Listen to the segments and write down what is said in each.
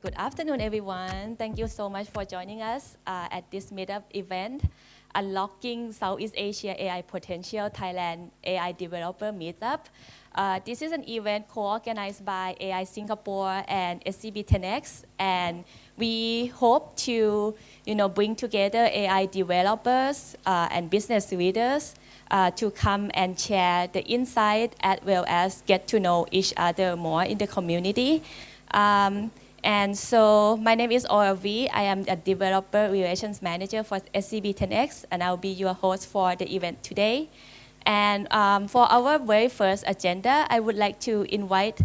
Good afternoon, everyone. Thank you so much for joining us at this meetup event, Unlocking Southeast Asia AI Potential Thailand AI Developer Meetup. This is an event co-organized by AI Singapore and SCB 10X, and we hope to, bring together AI developers and business leaders to come and share the insight as well as get to know each other more in the community. And so my name is OLV. I am a Developer Relations Manager for SCB 10X, and I'll be your host for the event today. And for our very first agenda, I would like to invite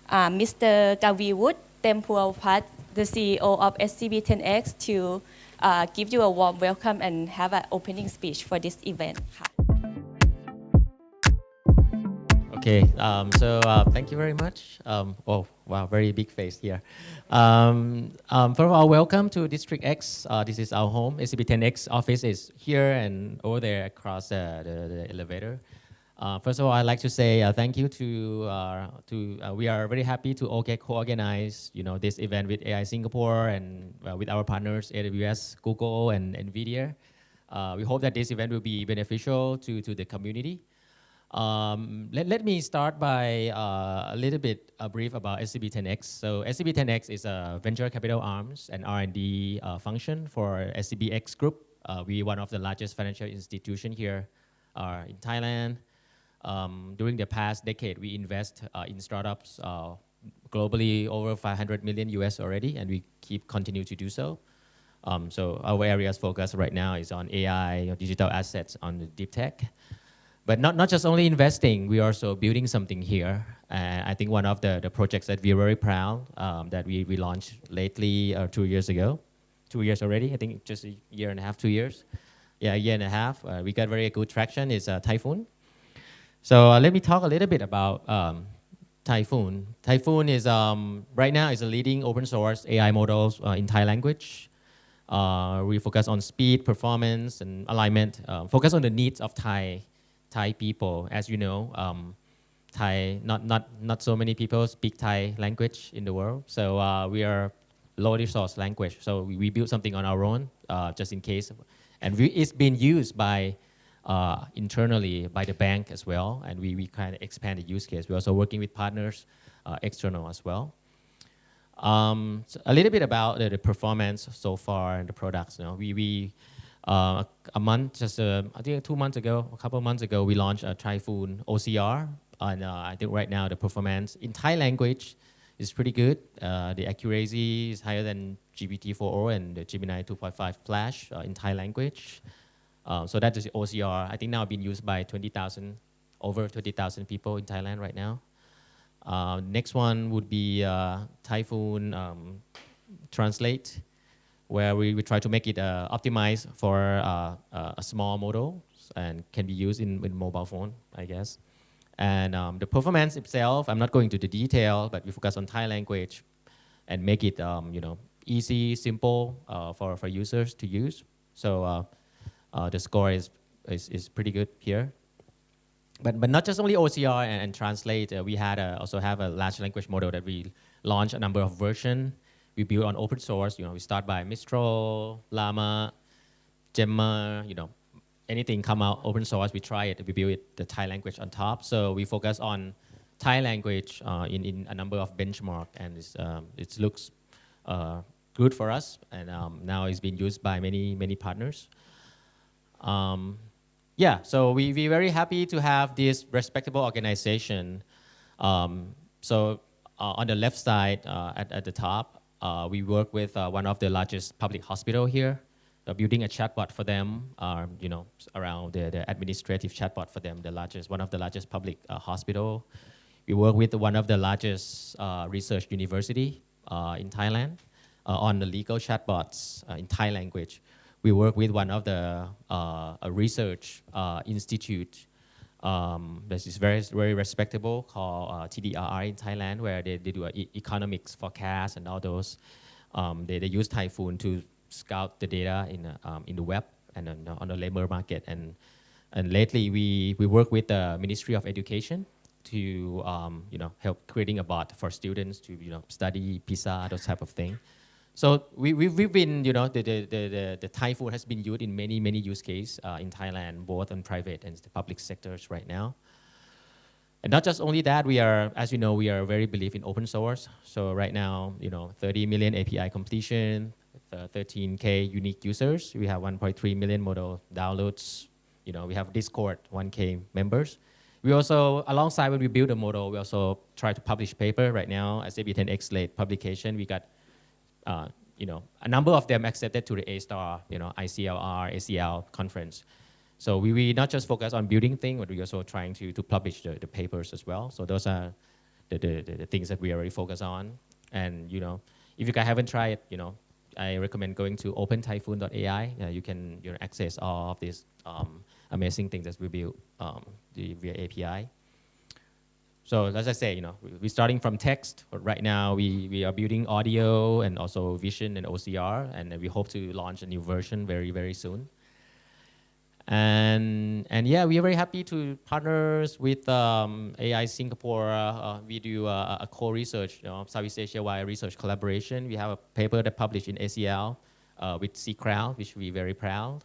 Mr. Kaviwood Tempurpat, the CEO of SCB 10X, to give you a warm welcome and have an opening speech for this event. Okay, thank you very much. Oh, wow, very big face here. First of all, welcome to District X. This is our home. SCB 10X office is here and over there across the elevator. First of all, I'd like to say thank you we are very happy to co-organize, this event with AI Singapore and with our partners, AWS, Google, and NVIDIA. We hope that this event will be beneficial to the community. Let me start by a little bit brief about SCB 10X. So SCB 10X is a venture capital arms and R&D function for SCBX Group. We're one of the largest financial institutions here in Thailand. During the past decade, we invest in startups globally over 500 million US already, and we continue to do so. So our areas focus right now is on AI, digital assets, on the deep tech. But not just only investing, we are also building something here. And I think one of the projects that we're very proud that we launched lately 2 years ago. 2 years already, I think just a year and a half, 2 years. Yeah, a year and a half. We got very good traction is Typhoon. So let me talk a little bit about Typhoon. Typhoon is right now is a leading open source AI models in Thai language. We focus on speed, performance, and alignment. Focus on the needs of Thai people. As you know, Thai not so many people speak Thai language in the world. So we are low resource language. So we built something on our own just in case, and it's been used by internally by the bank as well. And we kind of expand the use case. We're also working with partners external as well. So a little bit about the performance so far and the products. A month, I think 2 months ago, a couple of months ago, we launched a Typhoon OCR. And I think right now the performance in Thai language is pretty good. The accuracy is higher than GPT-4o and the Gemini 2.5 Flash in Thai language. So that is OCR. I think now being used by over 20,000 people in Thailand right now. Next one would be Typhoon Translate, where we try to make it optimized for a small model and can be used in mobile phone, I guess. And the performance itself, I'm not going into the detail, but we focus on Thai language and make it easy, simple for users to use. So the score is pretty good here. But not just only OCR and Translate, we also have a large language model that we launched a number of versions. We build on open source. We start by Mistral, Llama, Gemma. Anything come out open source, we try it. We build the Thai language on top. So we focus on Thai language in a number of benchmarks, and it looks good for us. And now it's being used by many partners. So we're very happy to have this respectable organization. So on the left side, at the top. We work with one of the largest public hospital here, building a chatbot for them, around the administrative chatbot for them, one of the largest public hospital. We work with one of the largest research university in Thailand on the legal chatbots in Thai language. We work with one of the research institute that is very respectable, called TDRI in Thailand, where they do economics forecast and all those. They use Typhoon to scout the data in the web and on the labor market. And lately we work with the Ministry of Education to help creating a bot for students to study PISA, those type of things. So we've been, the Thai food has been used in many use cases in Thailand, both on private and the public sectors right now. And not just only that, we are, as you know, we are very believe in open source. So right now, 30 million API completion, 13K unique users. We have 1.3 million model downloads. We have Discord, 1K members. We also, alongside when we build a model, we also try to publish paper. Right now, SCB 10X late publication, we got a number of them accepted to the A-star, ICLR, ACL conference. So we not just focus on building things, but we also trying to publish the papers as well. So those are the things that we already focus on. And if you guys haven't tried it, I recommend going to opentyphoon.ai. You can access all of these amazing things that we build via API. So as I say, we're starting from text, but right now we are building audio and also vision and OCR, and we hope to launch a new version very soon. And yeah, we are very happy to partner with AI Singapore. We do a co-research, Southeast Asia-wide research collaboration. We have a paper that published in ACL with Sikharin, which we're very proud.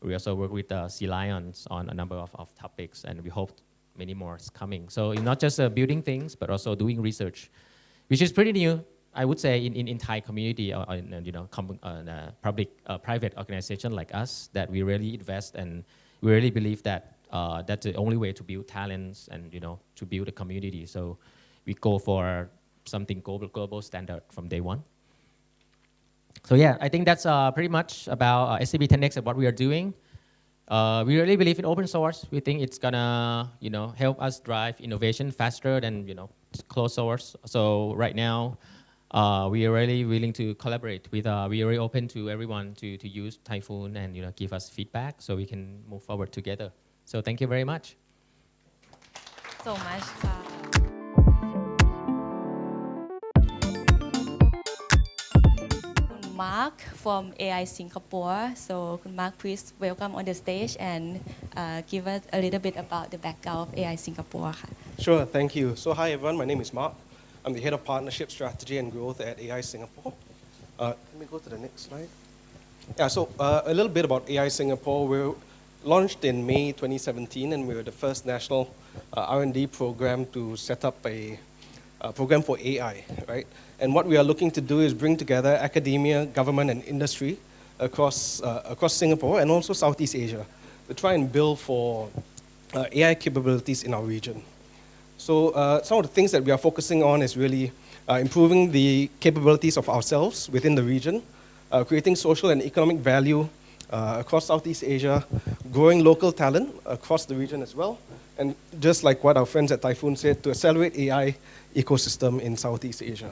We also work with Sea Lions on a number of topics, and we hope many more is coming. So it's not just building things, but also doing research, which is pretty new, I would say, in Thai community or public, private organization like us, that we really invest, and we really believe that that's the only way to build talents and to build a community. So we go for something global standard from day one. So yeah, I think that's pretty much about SCB 10X and what we are doing. We really believe in open source. We think it's gonna, help us drive innovation faster than, closed source. So right now, we are really willing to collaborate with. We are really open to everyone to use Typhoon and give us feedback so we can move forward together. So thank you very much. So much. Mark from AI Singapore. So Mark, please welcome on the stage and give us a little bit about the background of AI Singapore. Sure, thank you. So hi everyone, my name is Mark. I'm the Head of Partnership Strategy and Growth at AI Singapore. Let me go to the next slide. Yeah, so a little bit about AI Singapore. We were launched in May 2017, and we were the first national R&D program to set up a program for AI, right? And what we are looking to do is bring together academia, government, and industry across Singapore and also Southeast Asia to try and build for AI capabilities in our region. So some of the things that we are focusing on is really improving the capabilities of ourselves within the region, creating social and economic value across Southeast Asia, growing local talent across the region as well, and just like what our friends at Typhoon said, to accelerate AI ecosystem in Southeast Asia.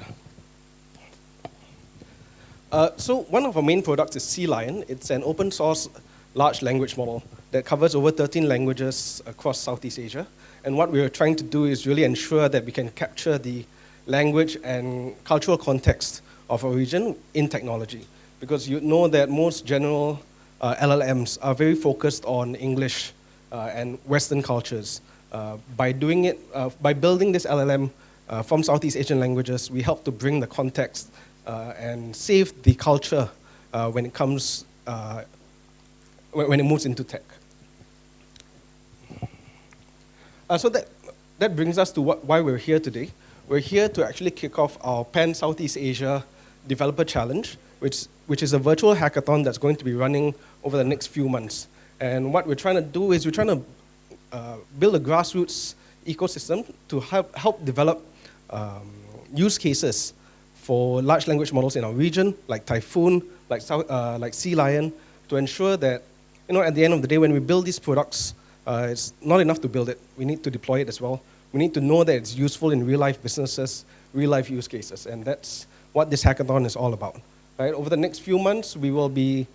So one of our main products is Sea Lion. It's an open source large language model that covers over 13 languages across Southeast Asia. And what we're trying to do is really ensure that we can capture the language and cultural context of our region in technology. Because you know that most general LLMs are very focused on English and Western cultures. By doing it, by building this LLM from Southeast Asian languages, we help to bring the context and save the culture when it comes, when it moves into tech. So that brings us to why we're here today. We're here to actually kick off our Pan-Southeast Asia Developer Challenge, which is a virtual hackathon that's going to be running over the next few months. And what we're trying to do is we're trying to build a grassroots ecosystem to help develop use cases for large language models in our region, like Typhoon, like Sea Lion, to ensure that, at the end of the day, when we build these products, it's not enough to build it. We need to deploy it as well. We need to know that it's useful in real-life businesses, real-life use cases, and that's what this hackathon is all about. Right? Over the next few months, we will be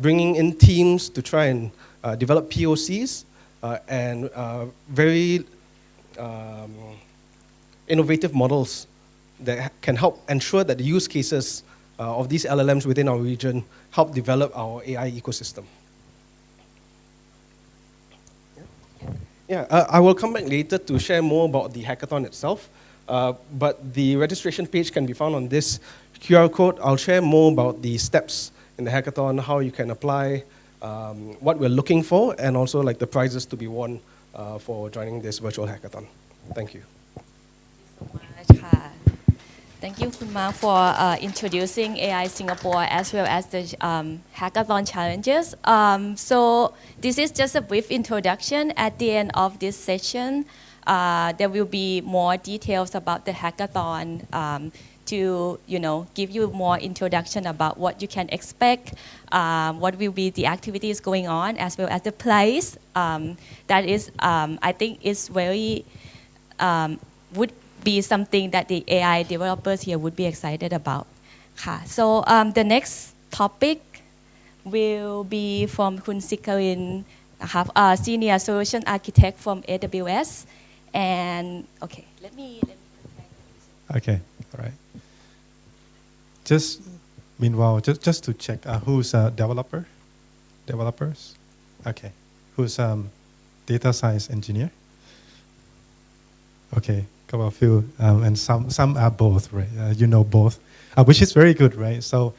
bringing in teams to try and develop POCs and very innovative models that can help ensure that the use cases of these LLMs within our region help develop our AI ecosystem. Yeah, I will come back later to share more about the hackathon itself. But the registration page can be found on this QR code. I'll share more about the steps in the hackathon, how you can apply, what we're looking for, and also like the prizes to be won for joining this virtual hackathon. Thank you. Thank you, Khun Ma, for introducing AI Singapore as well as the hackathon challenges. So this is just a brief introduction. At the end of this session, there will be more details about the hackathon to give you more introduction about what you can expect, what will be the activities going on, as well as the place. That is, I think, is very would be something that the AI developers here would be excited about. So the next topic will be from Khun Sikharin, Senior Solution Architect from AWS. And okay, let me Okay, all right. Meanwhile, just to check, who's a developer? Developers? Okay. Who's data science engineer? Okay, couple of you, and some are both, right? You know both, which is very good, right? So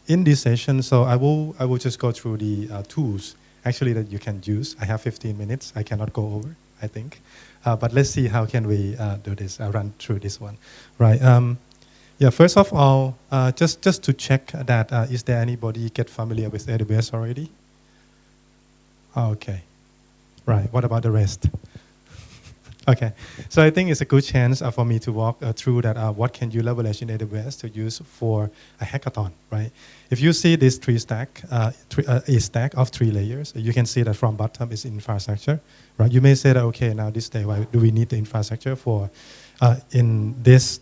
in this session, so I will just go through the tools actually that you can use. I have 15 minutes. I cannot go over, I think, but let's see how can we do this. I'll run through this one, right? Yeah. First of all, just to check that is there anybody get familiar with AWS already? Okay, right. What about the rest? Okay, so I think it's a good chance for me to walk through that. What can you leverage in AWS to use for a hackathon, right? If you see this a stack of 3 layers, you can see that from bottom is infrastructure, right? You may say that, okay, now this day, why do we need the infrastructure for in this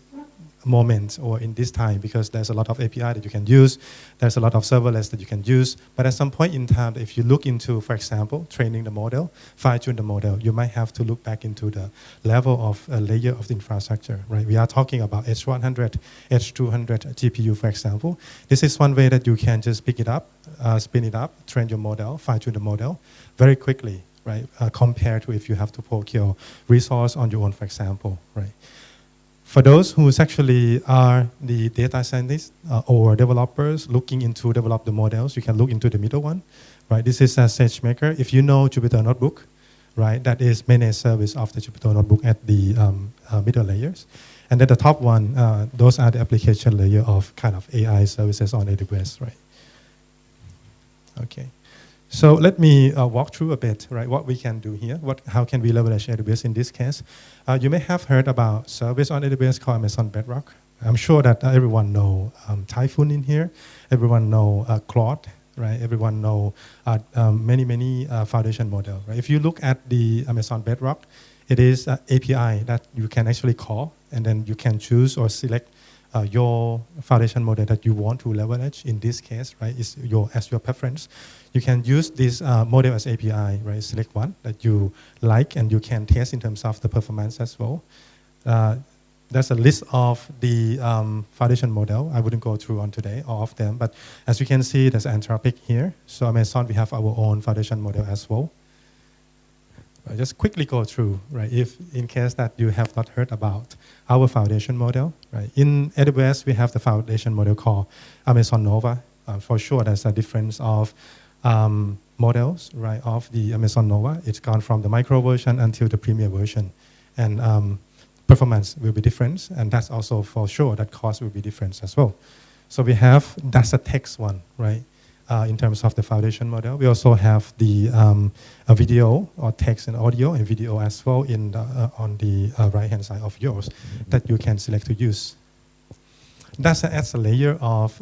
moment or in this time, because there's a lot of API that you can use, there's a lot of serverless that you can use, but at some point in time, if you look into, for example, training the model, fine-tune the model, you might have to look back into the level of a layer of the infrastructure, right? We are talking about H100, H200 GPU, for example. This is one way that you can just pick it up, spin it up, train your model, fine-tune the model very quickly, right? Compared to if you have to procure resource on your own, for example, right? For those who actually are the data scientists or developers looking into develop the models, you can look into the middle one, right? This is a SageMaker. If you know Jupyter Notebook, right, that is managed service of the Jupyter Notebook at the middle layers. And then the top one, those are the application layer of kind of AI services on AWS, right? Okay. So let me walk through a bit, right, what we can do here, how can we leverage AWS in this case. You may have heard about service on AWS called Amazon Bedrock. I'm sure that everyone know Typhoon in here, everyone know Claude, right, everyone know many foundation model. Right? If you look at the Amazon Bedrock, it is an API that you can actually call, and then you can choose or select your foundation model that you want to leverage. In this case, right, is as your preference. You can use this model as API, right? Select one that you like, and you can test in terms of the performance as well. There's a list of the foundation model. I wouldn't go through on today, all of them, but as you can see, there's Anthropic here. So Amazon, we have our own foundation model as well. I'll just quickly go through, right? If in case that you have not heard about our foundation model, right? In AWS, we have the foundation model called Amazon Nova. For sure, there's a difference of models, right, of the Amazon Nova. It's gone from the micro version until the premier version. And performance will be different. And that's also for sure that cost will be different as well. So we have, that's a text one, right? In terms of the foundation model. We also have the a video or text and audio and video as well in the, on the right-hand side of yours that you can select to use. That adds a layer of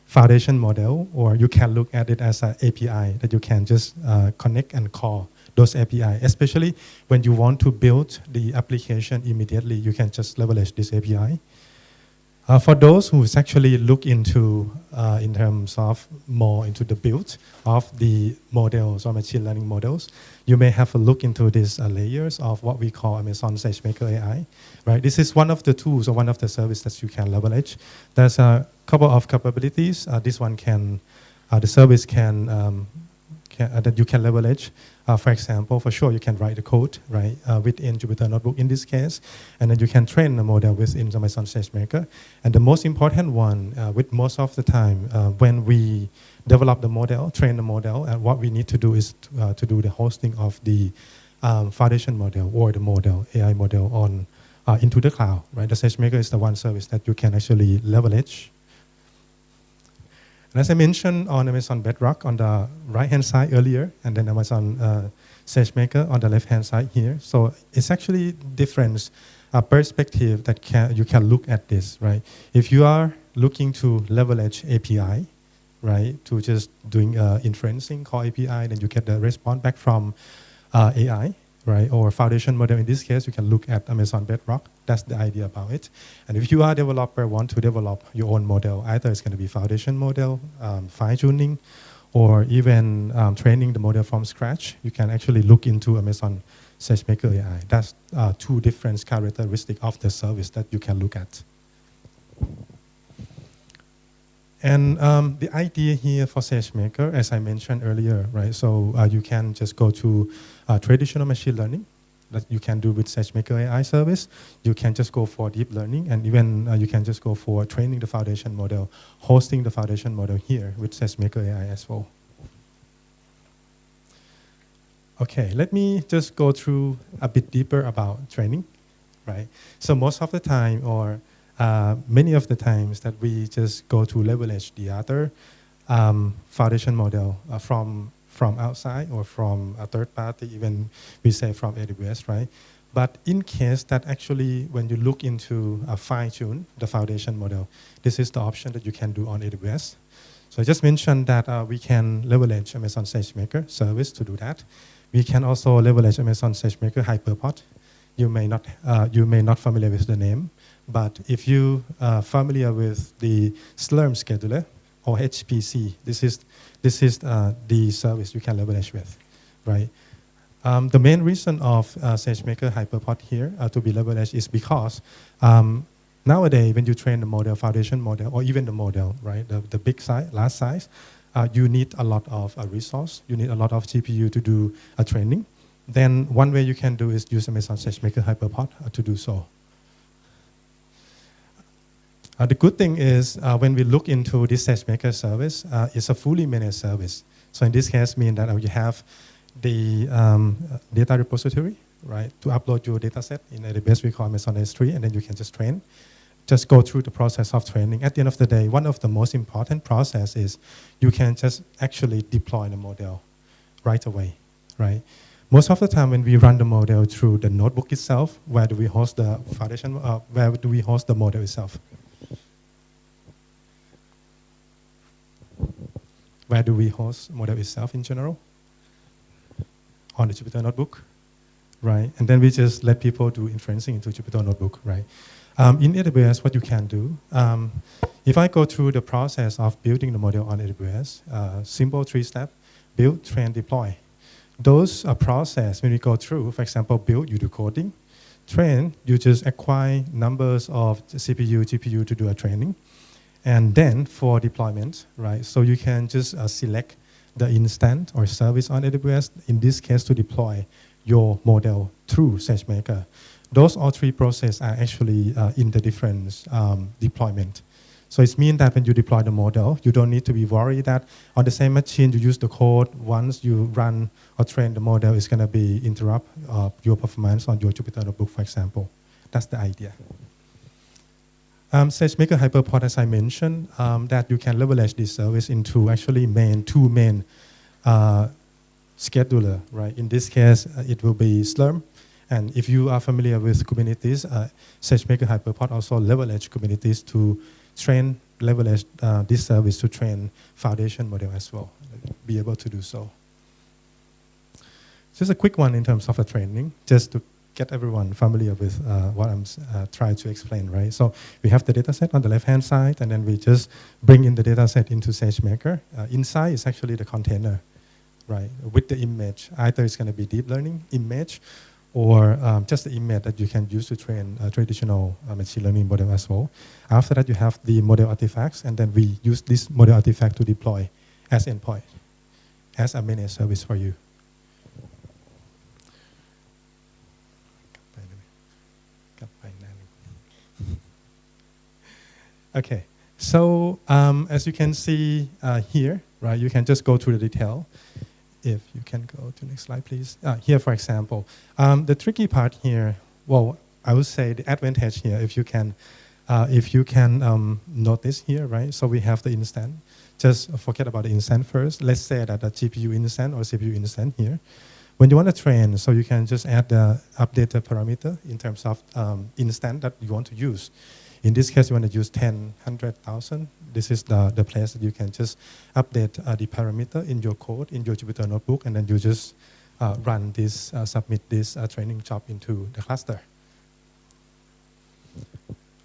foundation model, or you can look at it as an API that you can just connect and call those API, especially when you want to build the application immediately, you can just leverage this API. For those who actually look into, in terms of more into the build of the models or machine learning models, you may have a look into these layers of what we call Amazon SageMaker AI, right? This is one of the tools or one of the services that you can leverage. There's a couple of capabilities. This one can, the service can that you can leverage. For example, for sure, you can write the code, right, within Jupyter Notebook in this case, and then you can train the model within Amazon SageMaker. And the most important one, with most of the time, when we develop the model, train the model, and what we need to do is to do the hosting of the foundation model or the model, AI model on into the cloud, right? The SageMaker is the one service that you can actually leverage. And as I mentioned on Amazon Bedrock on the right-hand side earlier, and then Amazon SageMaker on the left-hand side here. So it's actually different perspective that you can look at this, right? If you are looking to leverage API, right, to just doing inferencing, call API, then you get the response back from AI, right, or foundation model. In this case, you can look at Amazon Bedrock. That's the idea about it. And if you are a developer, want to develop your own model, either it's going to be foundation model, fine-tuning, or even training the model from scratch, you can actually look into Amazon SageMaker AI. That's two different characteristics of the service that you can look at. And the idea here for SageMaker, as I mentioned earlier, right? So you can just go to traditional machine learning that you can do with SageMaker AI service. You can just go for deep learning, and even you can just go for training the foundation model, hosting the foundation model here with SageMaker AI as well. Okay, let me just go through a bit deeper about training, right? So most of the time, or many of the times that we just go to leverage the other foundation model from outside or from a third party, even we say from AWS, right? But in case that actually when you look into fine-tune the foundation model, this is the option that you can do on AWS. So I just mentioned that we can leverage Amazon SageMaker service to do that. We can also leverage Amazon SageMaker Hyperpod. You may not familiar with the name, but if you are familiar with the Slurm scheduler or HPC, this is the service you can leverage with, right? The main reason of SageMaker Hyperpod here to be leveraged is because nowadays when you train the model, foundation model, or even the model, right, the big size, large size, you need a lot of resource. You need a lot of GPU to do a training. Then one way you can do is use Amazon SageMaker Hyperpod to do so. The good thing is when we look into this SageMaker service, it's a fully managed service. So in this case, means that you have the data repository, right, to upload your data set in AWS. We call Amazon S3, and then you can just train. Just go through the process of training. At the end of the day, one of the most important process is you can just actually deploy the model right away, right? Most of the time when we run the model through the notebook itself, where do we host the foundation, where do we host the model itself? Where do we host model itself in general? On the Jupyter Notebook, right? And then we just let people do inferencing into Jupyter Notebook, right? In AWS, what you can do, if I go through the process of building the model on AWS, simple 3-step, build, train, deploy. Those process, when we go through, for example, build, you do coding. Train, you just acquire numbers of CPU, GPU to do a training. And then for deployment, right, so you can just select the instance or service on AWS, in this case to deploy your model through SageMaker. Those all three processes are actually in the different deployment. So it means that when you deploy the model, you don't need to be worried that on the same machine you use the code, once you run or train the model, it's going to be interrupt your performance on your Jupyter Notebook, for example. That's the idea. SageMaker Hyperpod, as I mentioned, that you can leverage this service into actually two main scheduler, right? In this case, it will be Slurm. And if you are familiar with Kubernetes, SageMaker Hyperpod also leverage Kubernetes to leverage this service to train foundation model as well, be able to do so. Just a quick one in terms of the training, just to get everyone familiar with what I'm trying to explain, right? So we have the data set on the left-hand side, and then we just bring in the data set into SageMaker. Inside is actually the container, right, with the image. Either it's going to be deep learning image, or just the image that you can use to train a traditional machine learning model as well. After that, you have the model artifacts, and then we use this model artifact to deploy as endpoint. as a managed service for you. Okay, so as you can see here, right, you can just go to the detail. If you can go to the next slide, please. Here, for example, the tricky part here, well, I would say the advantage here, if you can notice here, right? So we have the instance. Just forget about the instance first. Let's say that the GPU instance or CPU instance here. When you want to train, so you can just add the updated parameter in terms of instance that you want to use. In this case, you want to use 10, 100,000. This is the place that you can just update the parameter in your code, in your Jupyter notebook, and then you just run this, submit this training job into the cluster.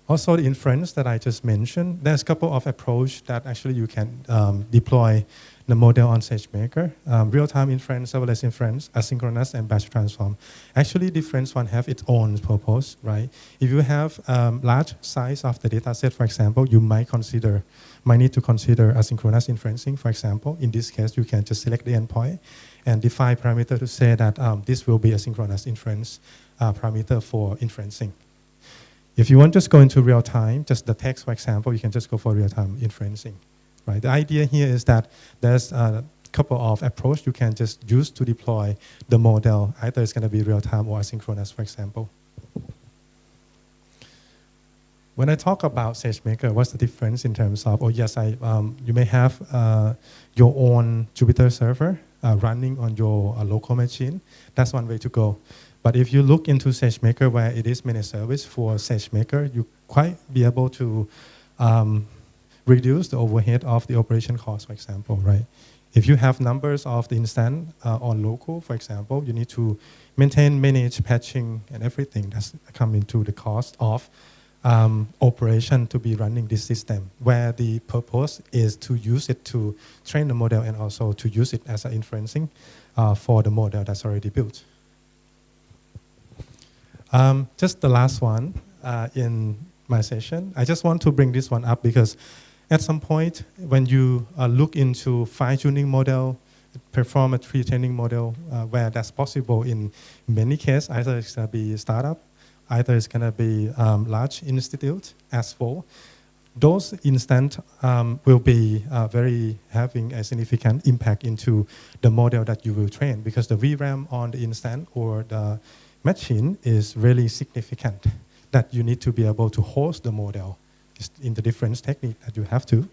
Also, the inference that I just mentioned, there's a couple of approaches that actually you can deploy the model on SageMaker. Real-time inference, serverless inference, asynchronous, and batch transform. Actually, different one have its own purpose, right? If you have large size of the data set, for example, you might need to consider asynchronous inferencing, for example. In this case, you can just select the endpoint and define parameter to say that this will be a synchronous inference parameter for inferencing. If you want to just go into real time, just the text, for example, you can just go for real-time inferencing. Right? The idea here is that there's a couple of approaches you can just use to deploy the model. Either it's going to be real-time or asynchronous, for example. When I talk about SageMaker, what's the difference in terms of, oh yes, you may have your own Jupyter server running on your local machine. That's one way to go. But if you look into SageMaker, where it is managed service for SageMaker, you quite be able to reduce the overhead of the operation cost, for example, right? If you have numbers of the instance on local, for example, you need to maintain, manage, patching, and everything that's come into the cost of operation to be running this system, where the purpose is to use it to train the model and also to use it as an inferencing for the model that's already built. Just the last one in my session. I just want to bring this one up because at some point, when you look into fine-tuning model, perform a pre-training model where that's possible in many cases, either it's going to be a startup, either it's going to be large institute as well. Those instances will be having a significant impact into the model that you will train, because the VRAM on the instance or the machine is really significant, that you need to be able to host the model in the different technique that you have to.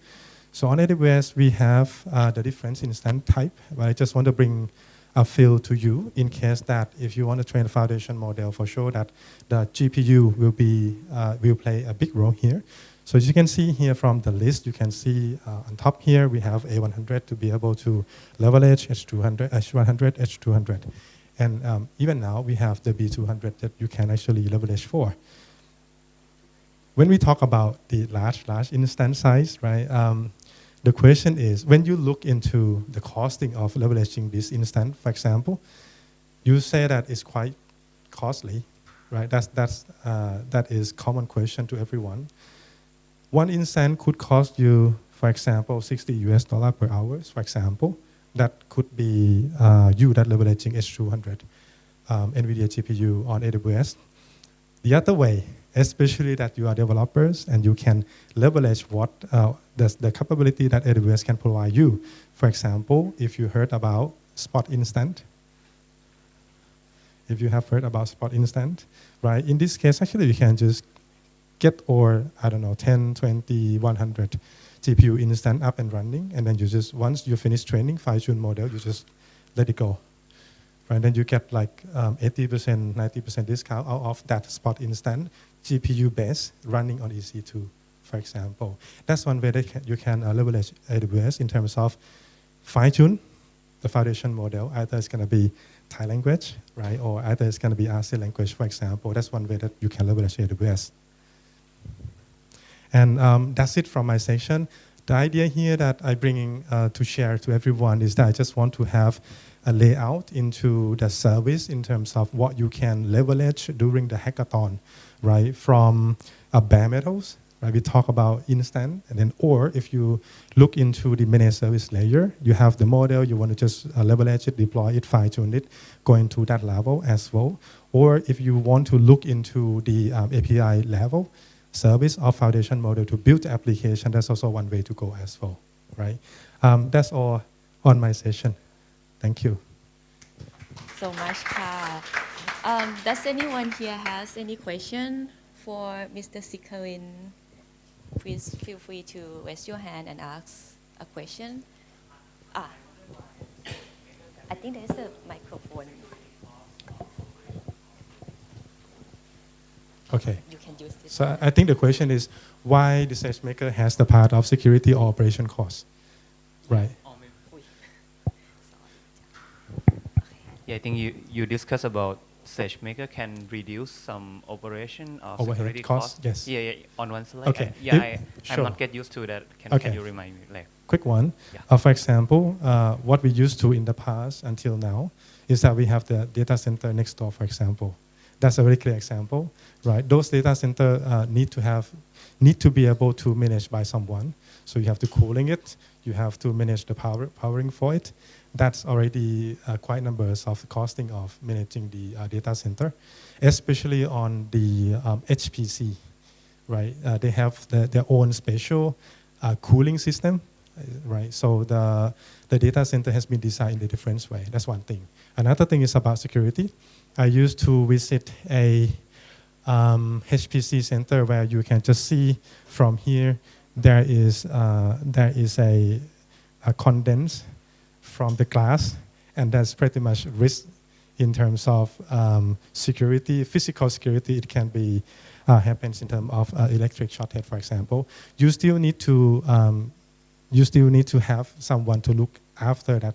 So on AWS, we have the different instance type, but I just want to bring a few to you in case that if you want to train a foundation model, for sure that the GPU will play a big role here. So as you can see here from the list, you can see on top here, we have A100 to be able to leverage H200, H100, H200. And even now, we have the B200 that you can actually leverage for. When we talk about the large instance size, right, the question is, when you look into the costing of leveraging this instance, for example, you say that it's quite costly, right? That is common question to everyone. One instance could cost you, for example, $60 per hour, for example. That could be you that leveraging H200 NVIDIA GPU on AWS. The other way, especially that you are developers and you can leverage what the capability that AWS can provide you. For example, if you heard about Spot Instant, if you have heard about Spot Instant, right? In this case, actually, you can just get, or I don't know, 10, 20, 100 GPU instant up and running, and then you just, once you finish training, fine-tune model, you just let it go. Right? Then you get like 80%, 90% discount out of that Spot Instant GPU base running on EC2, for example. That's one way that you can leverage AWS in terms of fine-tune the foundation model. Either it's going to be Thai language, right, or either it's going to be RC language, for example. That's one way that you can leverage AWS. And that's it from my section. The idea here that I'm bringing to share to everyone is that I just want to have a layout into the service in terms of what you can leverage during the hackathon, right? From bare metals, right? We talk about instant, and then, or if you look into the managed service layer, you have the model, you want to just leverage it, deploy it, fine-tune it, go into that level as well. Or if you want to look into the API level, service or foundation model to build the application, that's also one way to go as well, right? That's all on my session. Thank you. So much, Ka. Does anyone here has any question for Mr. Sikharin? Please feel free to raise your hand and ask a question. I think there's a microphone. Okay. You can use this. So I think the question is why the SageMaker has the part of security or operation cost, right? Yeah, I think you discussed about SageMaker can reduce some operation of Overhead security costs, costs. yes. Yeah, on one slide. Okay. I'm Sure. not get used to that. Can Okay. you remind me? Like, Quick one. Yeah. For example, what we used to in the past until now is that we have the data center next door, for example. That's a very clear example, right? Those data center need to be able to manage by someone. So you have to cooling it, you have to manage the powering for it. That's already quite numbers of costing of managing the data center, especially on the HPC, right? They have their own special cooling system, right? So the data center has been designed in a different way. That's one thing. Another thing is about security. I used to visit a HPC center where you can just see from here there is a condense from the glass, and that's pretty much risk in terms of security, physical security. It can be happens in terms of electric shortage, for example. You still need to have someone to look after that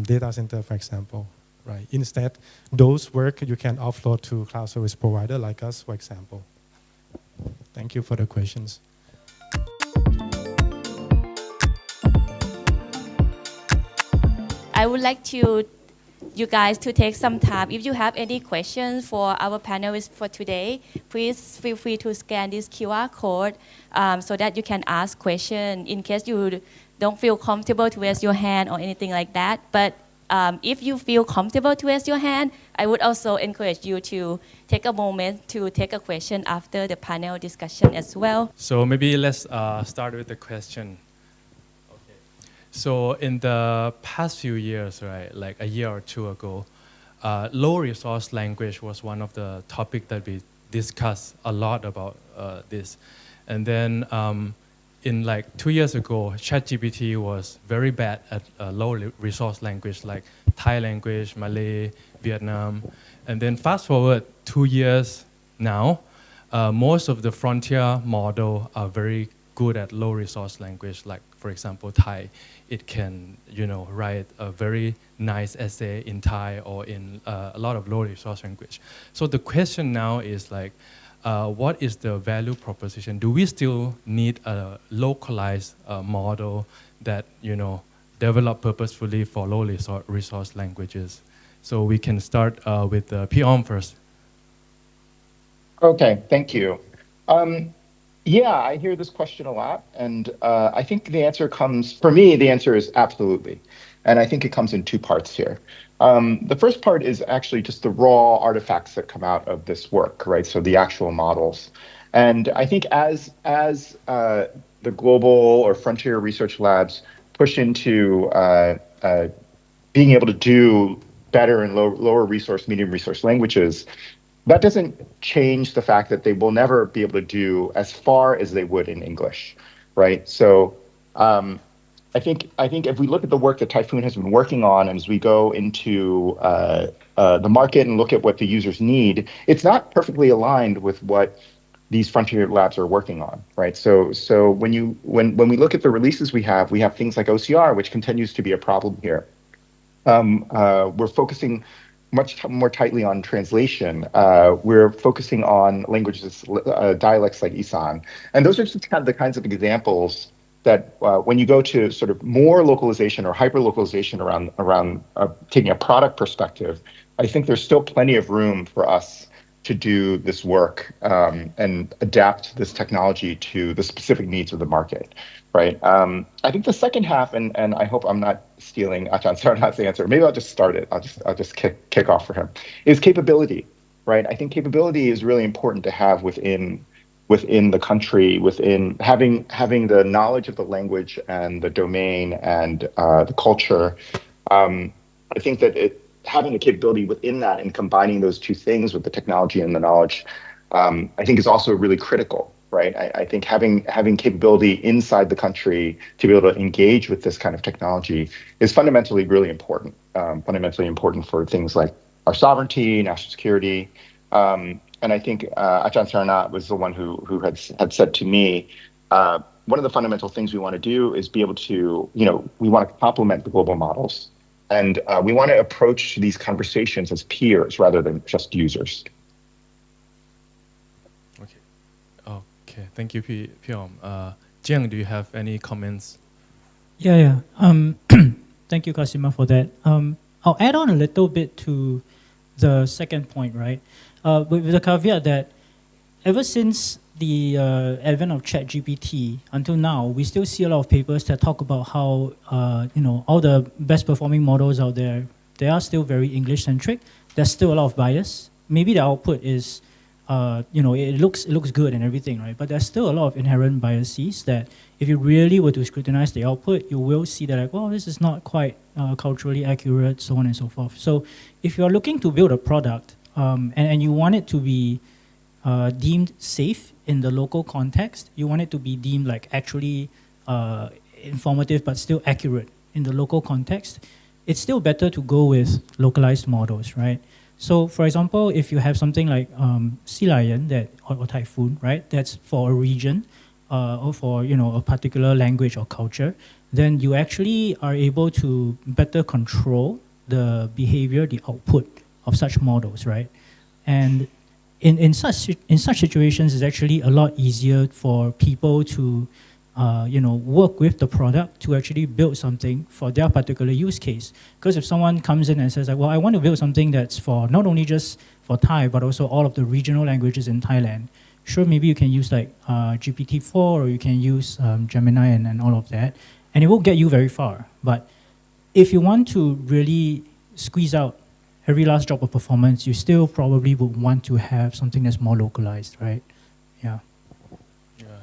data center, for example. Right. Instead, those work you can offload to cloud service provider like us, for example. Thank you for the questions. I would like you guys to take some time. If you have any questions for our panelists for today, please feel free to scan this QR code so that you can ask questions in case you don't feel comfortable to raise your hand or anything like that. But if you feel comfortable to raise your hand, I would also encourage you to take a moment to take a question after the panel discussion as well. So maybe let's start with the question. Okay. So in the past few years, right, like a year or two ago, low resource language was one of the topics that we discussed a lot about this. And then in like 2 years ago, ChatGPT was very bad at low resource language like Thai language, Malay, Vietnam. And then fast forward 2 years now, most of the frontier model are very good at low resource language. Like for example, Thai, it can write a very nice essay in Thai or in a lot of low resource language. So the question now is like, what is the value proposition? Do we still need a localized model that develop purposefully for low resource languages? So we can start with Pion first. Okay, thank you. Yeah, I hear this question a lot, and I think the answer comes, for me, the answer is absolutely. And I think it comes in two parts here. The first part is actually just the raw artifacts that come out of this work, right? So the actual models. And I think as the global or frontier research labs push into being able to do better in lower resource, medium resource languages, that doesn't change the fact that they will never be able to do as far as they would in English, right? So I think if we look at the work that Typhoon has been working on, and as we go into the market and look at what the users need, it's not perfectly aligned with what these frontier labs are working on, right? So when we look at the releases we have things like OCR, which continues to be a problem here. We're focusing much more tightly on translation. We're focusing on languages, dialects like Isan. And those are just kind of the kinds of examples that when you go to sort of more localization or hyper-localization around taking a product perspective, I think there's still plenty of room for us to do this work and adapt this technology to the specific needs of the market, right? I think the second half, and I hope I'm not stealing Ajahn Sarana's answer. Maybe I'll just start it. I'll just kick off for him. Is capability, right? I think capability is really important to have within the country, within having the knowledge of the language and the domain and the culture. I think that having a capability within that and combining those two things with the technology and the knowledge, I think is also really critical, right? I think having capability inside the country to be able to engage with this kind of technology is fundamentally really important, fundamentally important for things like our sovereignty, national security. And I think Ajahn Sarana was the one who had said to me, one of the fundamental things we want to do is be able to, we want to complement the global models. And we want to approach these conversations as peers rather than just users. Okay, thank you, Pyom. Jiang, do you have any comments? Yeah. Thank you, Kasima, for that. I'll add on a little bit to the second point, right? With the caveat that ever since the advent of ChatGPT until now, we still see a lot of papers that talk about how all the best performing models out there, they are still very English centric. There's still a lot of bias. Maybe the output is, it looks good and everything, right? But there's still a lot of inherent biases that if you really were to scrutinize the output, you will see that like, oh, this is not quite culturally accurate, so on and so forth. So if you're looking to build a product and you want it to be deemed safe in the local context, you want it to be deemed like actually informative but still accurate in the local context, it's still better to go with localized models, right? So for example, if you have something like sea lion or typhoon, right, that's for a region or for a particular language or culture, then you actually are able to better control the behavior, the output of such models, right? And in such situations, it's actually a lot easier for people to work with the product to actually build something for their particular use case. Because if someone comes in and says like, well, I want to build something that's for not only just for Thai, but also all of the regional languages in Thailand, sure, maybe you can use like GPT-4 or you can use Gemini and all of that, and it won't get you very far. But if you want to really squeeze out every last drop of performance, you still probably would want to have something that's more localized, right? Yeah.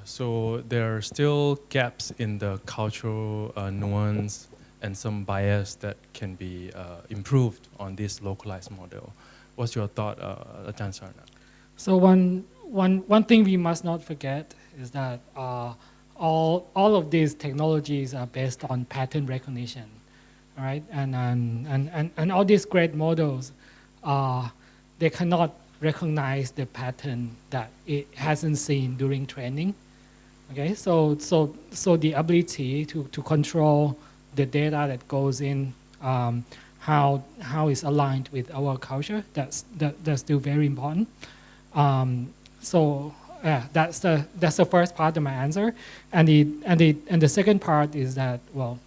So there are still gaps in the cultural nuance and some bias that can be improved on this localized model. What's your thought, Ajahn Sarana? So one thing we must not forget is that all of these technologies are based on pattern recognition, right? And all these great models, they cannot recognize the pattern that it hasn't seen during training. Okay, so the ability to control the data that goes in, how it's aligned with our culture, that's still very important. So yeah, that's the first part of my answer, and the second part is that, well,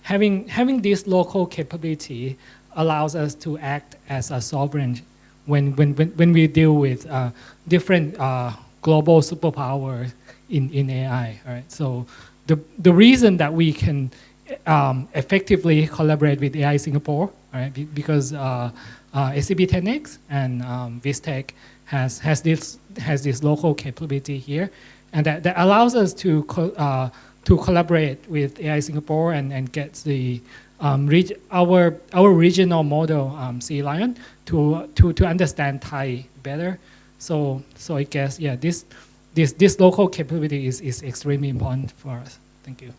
having this local capability allows us to act as a sovereign when we deal with different global superpowers in AI, right? So the reason that we can effectively collaborate with AI Singapore, right? Because SCB 10X and VISTEC has this local capability here, and that allows us to collaborate with AI Singapore and get the our regional model Sea Lion to understand Thai better. So I guess this local capability is extremely important for us. Thank you.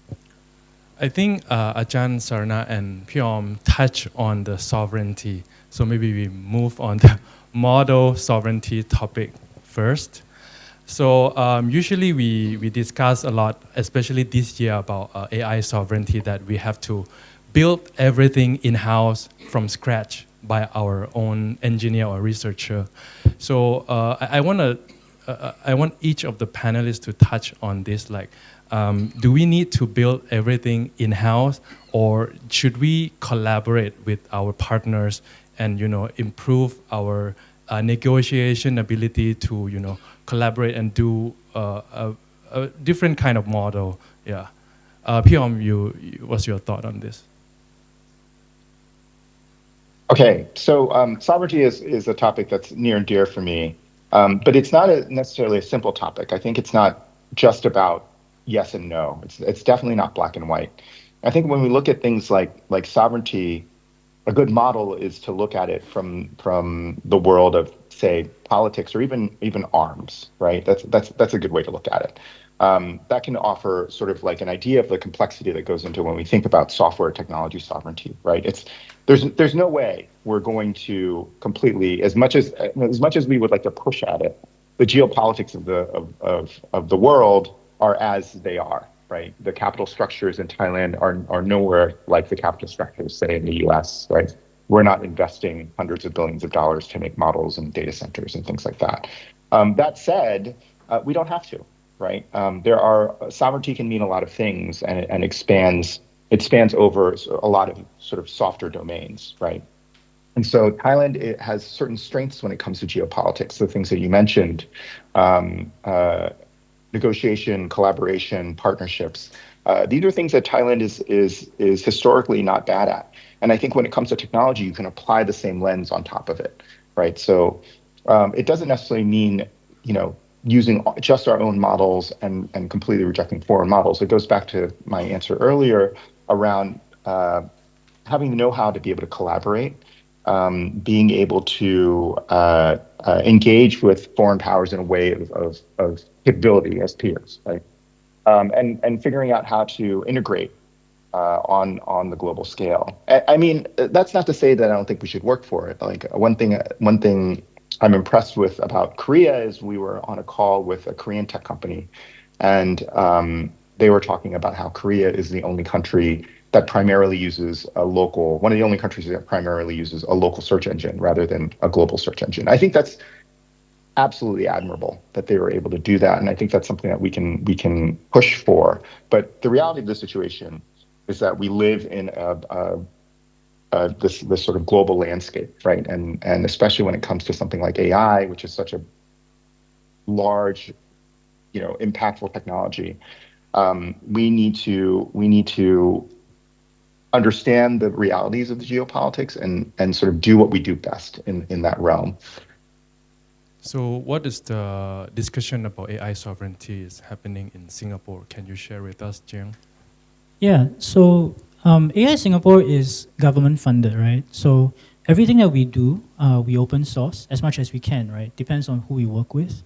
I think Ajahn Sarana and Pyom touch on the sovereignty. So maybe we move on the model sovereignty topic first. So usually we discuss a lot, especially this year, about AI sovereignty, that we have to build everything in-house from scratch by our own engineer or researcher. So I want each of the panelists to touch on this. Like, do we need to build everything in-house, or should we collaborate with our partners and improve our negotiation ability to collaborate and do a different kind of model. Yeah, Piom, what's your thought on this? Okay, so sovereignty is a topic that's near and dear for me, but it's not necessarily a simple topic. I think it's not just about yes and no. It's definitely not black and white. I think when we look at things like sovereignty, a good model is to look at it from the world of, say, politics or even arms, right? That's a good way to look at it. That can offer sort of like an idea of the complexity that goes into when we think about software technology sovereignty, right? There's no way we're going to completely, as much as we would like to push at it, the geopolitics of the world are as they are, right? The capital structures in Thailand are nowhere like the capital structures, say, in the US, right? We're not investing hundreds of billions of dollars to make models and data centers and things like that. That said, we don't have to, right? Sovereignty can mean a lot of things, and it spans over a lot of sort of softer domains, right? And so Thailand, it has certain strengths when it comes to geopolitics, the things that you mentioned, negotiation, collaboration, partnerships. These are things that Thailand is historically not bad at. And I think when it comes to technology, you can apply the same lens on top of it, right? So it doesn't necessarily mean, using just our own models and completely rejecting foreign models. It goes back to my answer earlier around having the know-how to be able to collaborate, being able to engage with foreign powers in a way of capability as peers, right? And figuring out how to integrate on the global scale. I mean, that's not to say that I don't think we should work for it. Like one thing I'm impressed with about Korea is we were on a call with a Korean tech company, and they were talking about how Korea is the only country that primarily uses one of the only countries that primarily uses a local search engine rather than a global search engine. I think that's absolutely admirable that they were able to do that, and I think that's something that we can push for. But the reality of the situation is that we live in this sort of global landscape, right? And especially when it comes to something like AI, which is such a large, impactful technology, we need to understand the realities of the geopolitics and sort of do what we do best in that realm. So what is the discussion about AI sovereignty is happening in Singapore? Can you share with us, Jiang? Yeah, so AI Singapore is government funded, right? So everything that we do, we open source as much as we can, right? Depends on who we work with.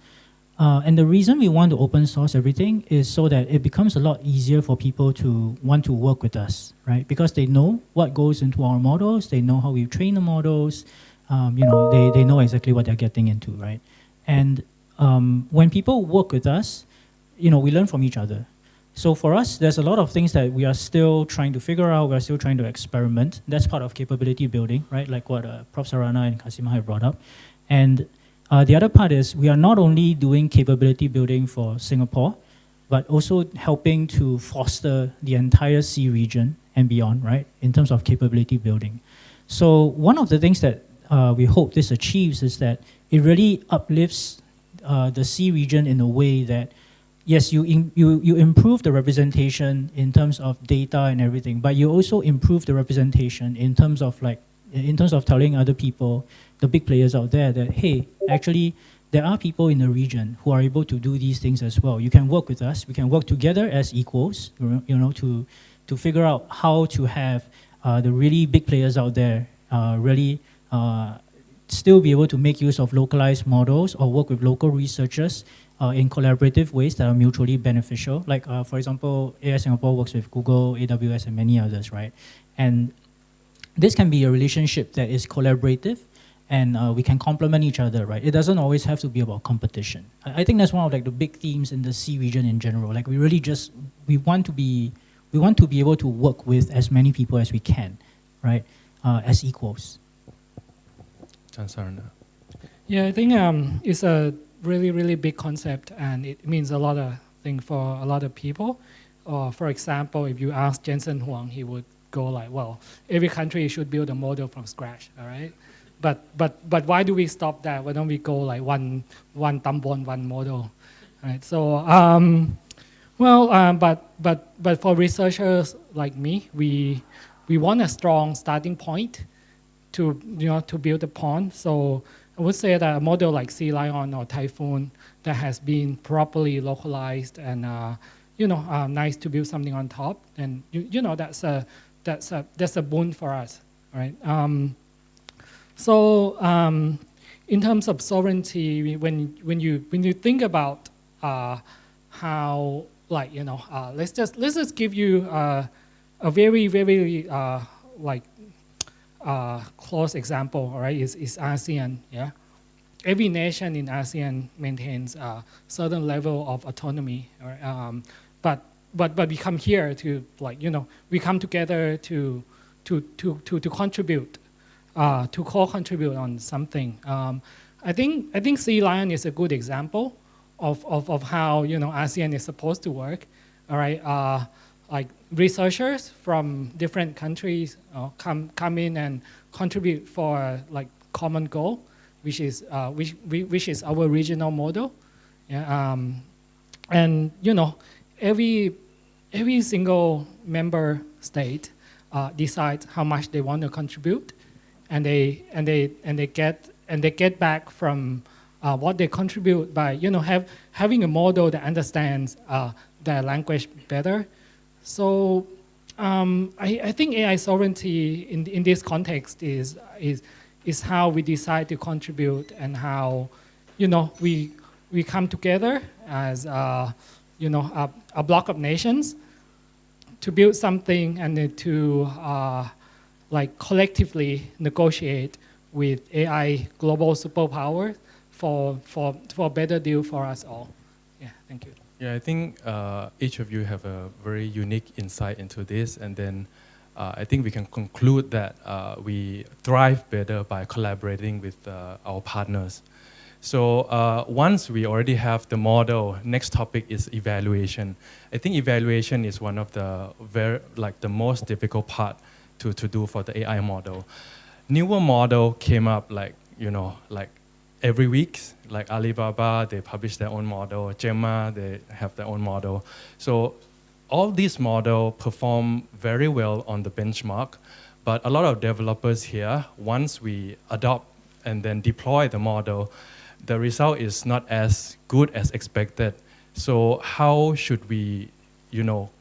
And the reason we want to open source everything is so that it becomes a lot easier for people to want to work with us, right? Because they know what goes into our models, they know how we train the models, they know exactly what they're getting into, right? And when people work with us, we learn from each other. So for us, there's a lot of things that we are still trying to figure out, we're still trying to experiment. That's part of capability building, right? Like what Prof. Sarana and Kasima have brought up. And the other part is we are not only doing capability building for Singapore, but also helping to foster the entire C region and beyond, right? In terms of capability building. So one of the things that we hope this achieves is that it really uplifts the C region in a way that, yes, you improve the representation in terms of data and everything, but you also improve the representation in terms of telling other people, the big players out there, that hey, actually there are people in the region who are able to do these things as well. You can work with us. We can work together as equals, to figure out how to have the really big players out there really still be able to make use of localized models or work with local researchers in collaborative ways that are mutually beneficial. Like, for example, AI Singapore works with Google, AWS, and many others, right? And this can be a relationship that is collaborative, and we can complement each other, right? It doesn't always have to be about competition. I think that's one of the big themes in the C region in general. Like, we really we want to be able to work with as many people as we can, right? As equals. Sarana. Yeah, I think it's a really, really big concept, and it means a lot of things for a lot of people. For example, if you ask Jensen Huang, he would go like, well, every country should build a model from scratch, all right? but why do we stop there? Why don't we go like one thumb on one model, right? So but for researchers like me, we want a strong starting point to to build upon. So I would say that a model like Sea Lion or Typhoon that has been properly localized and nice to build something on top, and that's a boon for us, right? In terms of sovereignty, when you think about how let's just give you a very close example, all right? Is ASEAN, yeah. Every nation in ASEAN maintains a certain level of autonomy, right? But we come here to we come together to contribute, to co-contribute on something. I think Sea Lion is a good example of how ASEAN is supposed to work. All right, like researchers from different countries come in and contribute for like common goal, which is our regional model. Yeah, and every single member state decides how much they want to contribute, and they get back from what they contribute by having a model that understands their language better. So I think AI sovereignty in this context is how we decide to contribute, and how we come together as a block of nations to build something, and then to collectively negotiate with AI global superpower for a better deal for us all. Yeah, thank you. Yeah, I think each of you have a very unique insight into this, and then I think we can conclude that we thrive better by collaborating with our partners. So once we already have the model, next topic is evaluation. I think evaluation is one of the the most difficult part to do for the AI model. Newer model came up like every week, like Alibaba, they publish their own model. Gemma, they have their own model. So all these models perform very well on the benchmark, but a lot of developers here, once we adopt and then deploy the model, the result is not as good as expected. So how should we,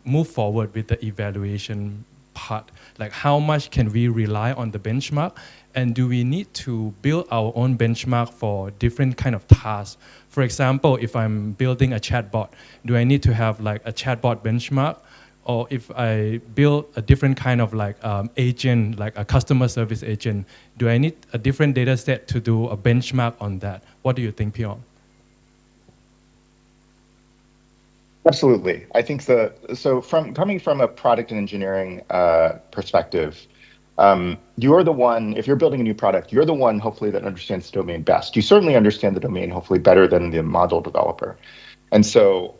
move forward with the evaluation part? Like how much can we rely on the benchmark? And do we need to build our own benchmark for different kind of tasks? For example, if I'm building a chatbot, do I need to have like a chatbot benchmark? Or if I build a different kind of agent, like a customer service agent, do I need a different data set to do a benchmark on that? What do you think, Pion? Absolutely. I think coming from a product and engineering perspective, you're the one, if you're building a new product, you're the one hopefully that understands the domain best. You certainly understand the domain hopefully better than the module developer. And so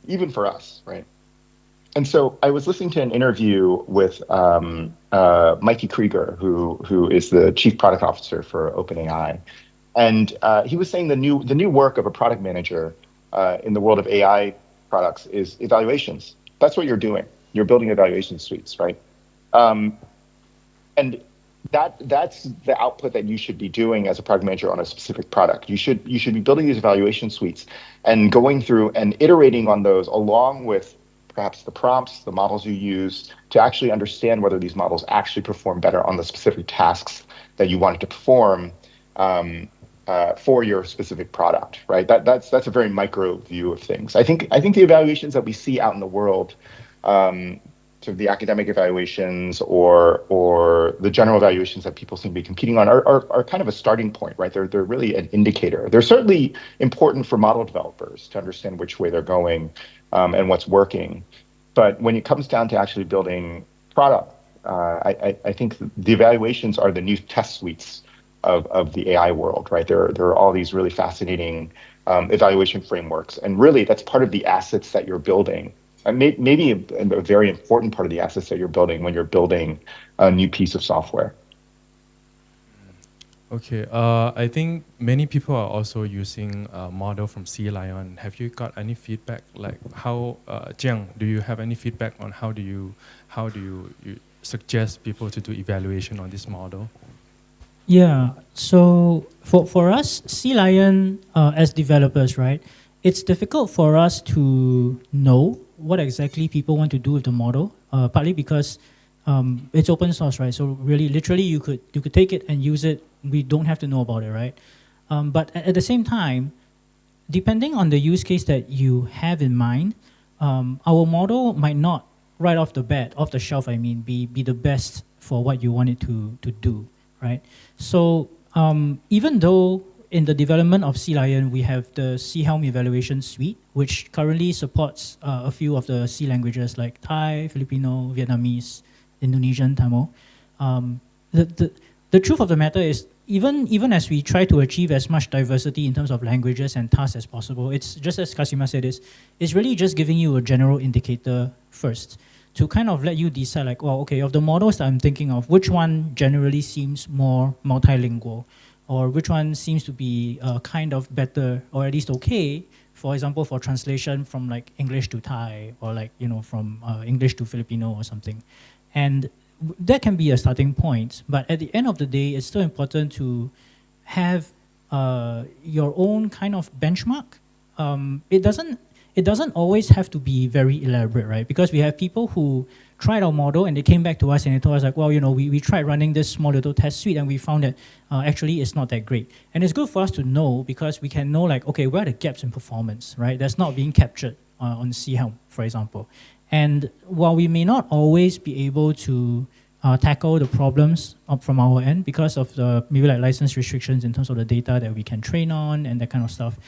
even for us, right? And so I was listening to an interview with Mikey Krieger, who is the chief product officer for OpenAI. And he was saying the new work of a product manager in the world of AI products is evaluations. That's what you're doing. You're building evaluation suites, right? And that's the output that you should be doing as a product manager on a specific product. You should be building these evaluation suites and going through and iterating on those along with perhaps the prompts, the models you use to actually understand whether these models actually perform better on the specific tasks that you want it to perform for your specific product, right? That's a very micro view of things. I think the evaluations that we see out in the world, sort of the academic evaluations or the general evaluations that people seem to be competing on are kind of a starting point, right? They're really an indicator. They're certainly important for model developers to understand which way they're going and what's working. But when it comes down to actually building product, I think the evaluations are the new test suites of the AI world, right? There are all these really fascinating evaluation frameworks, and really that's part of the assets that you're building. Maybe a very important part of the assets that you're building when you're building a new piece of software. Okay, I think many people are also using a model from Sea Lion. Have you got any feedback? Like how, Jiang, do you have any feedback on how do you suggest people to do evaluation on this model? Yeah, so for us, Sea Lion as developers, right, it's difficult for us to know what exactly people want to do with the model, partly because it's open source, right? So really, literally, you could take it and use it. We don't have to know about it, right? But at the same time, depending on the use case that you have in mind, our model might not right off the bat, off the shelf, I mean, be the best for what you want it to do, right? So even though in the development of Sea Lion, we have the Sea Helm evaluation suite, which currently supports a few of the Sea languages like Thai, Filipino, Vietnamese, Indonesian, Tamil. The truth of the matter is, even as we try to achieve as much diversity in terms of languages and tasks as possible, it's just as Kasima said, it's really just giving you a general indicator first to kind of let you decide, like, well, okay, of the models that I'm thinking of, which one generally seems more multilingual, or which one seems to be kind of better, or at least okay, for example, for translation from like English to Thai, or like, you know, from English to Filipino or something. And that can be a starting point, but at the end of the day, it's still important to have your own kind of benchmark. It doesn't always have to be very elaborate, right? Because we have people who tried our model and they came back to us and they told us like, well, you know, we tried running this small little test suite and we found that actually it's not that great. And it's good for us to know because we can know like, okay, where are the gaps in performance, right? That's not being captured on Sea Helm, for example. And while we may not always be able to tackle the problems from our end because of the maybe like license restrictions in terms of the data that we can train on and that kind of stuff,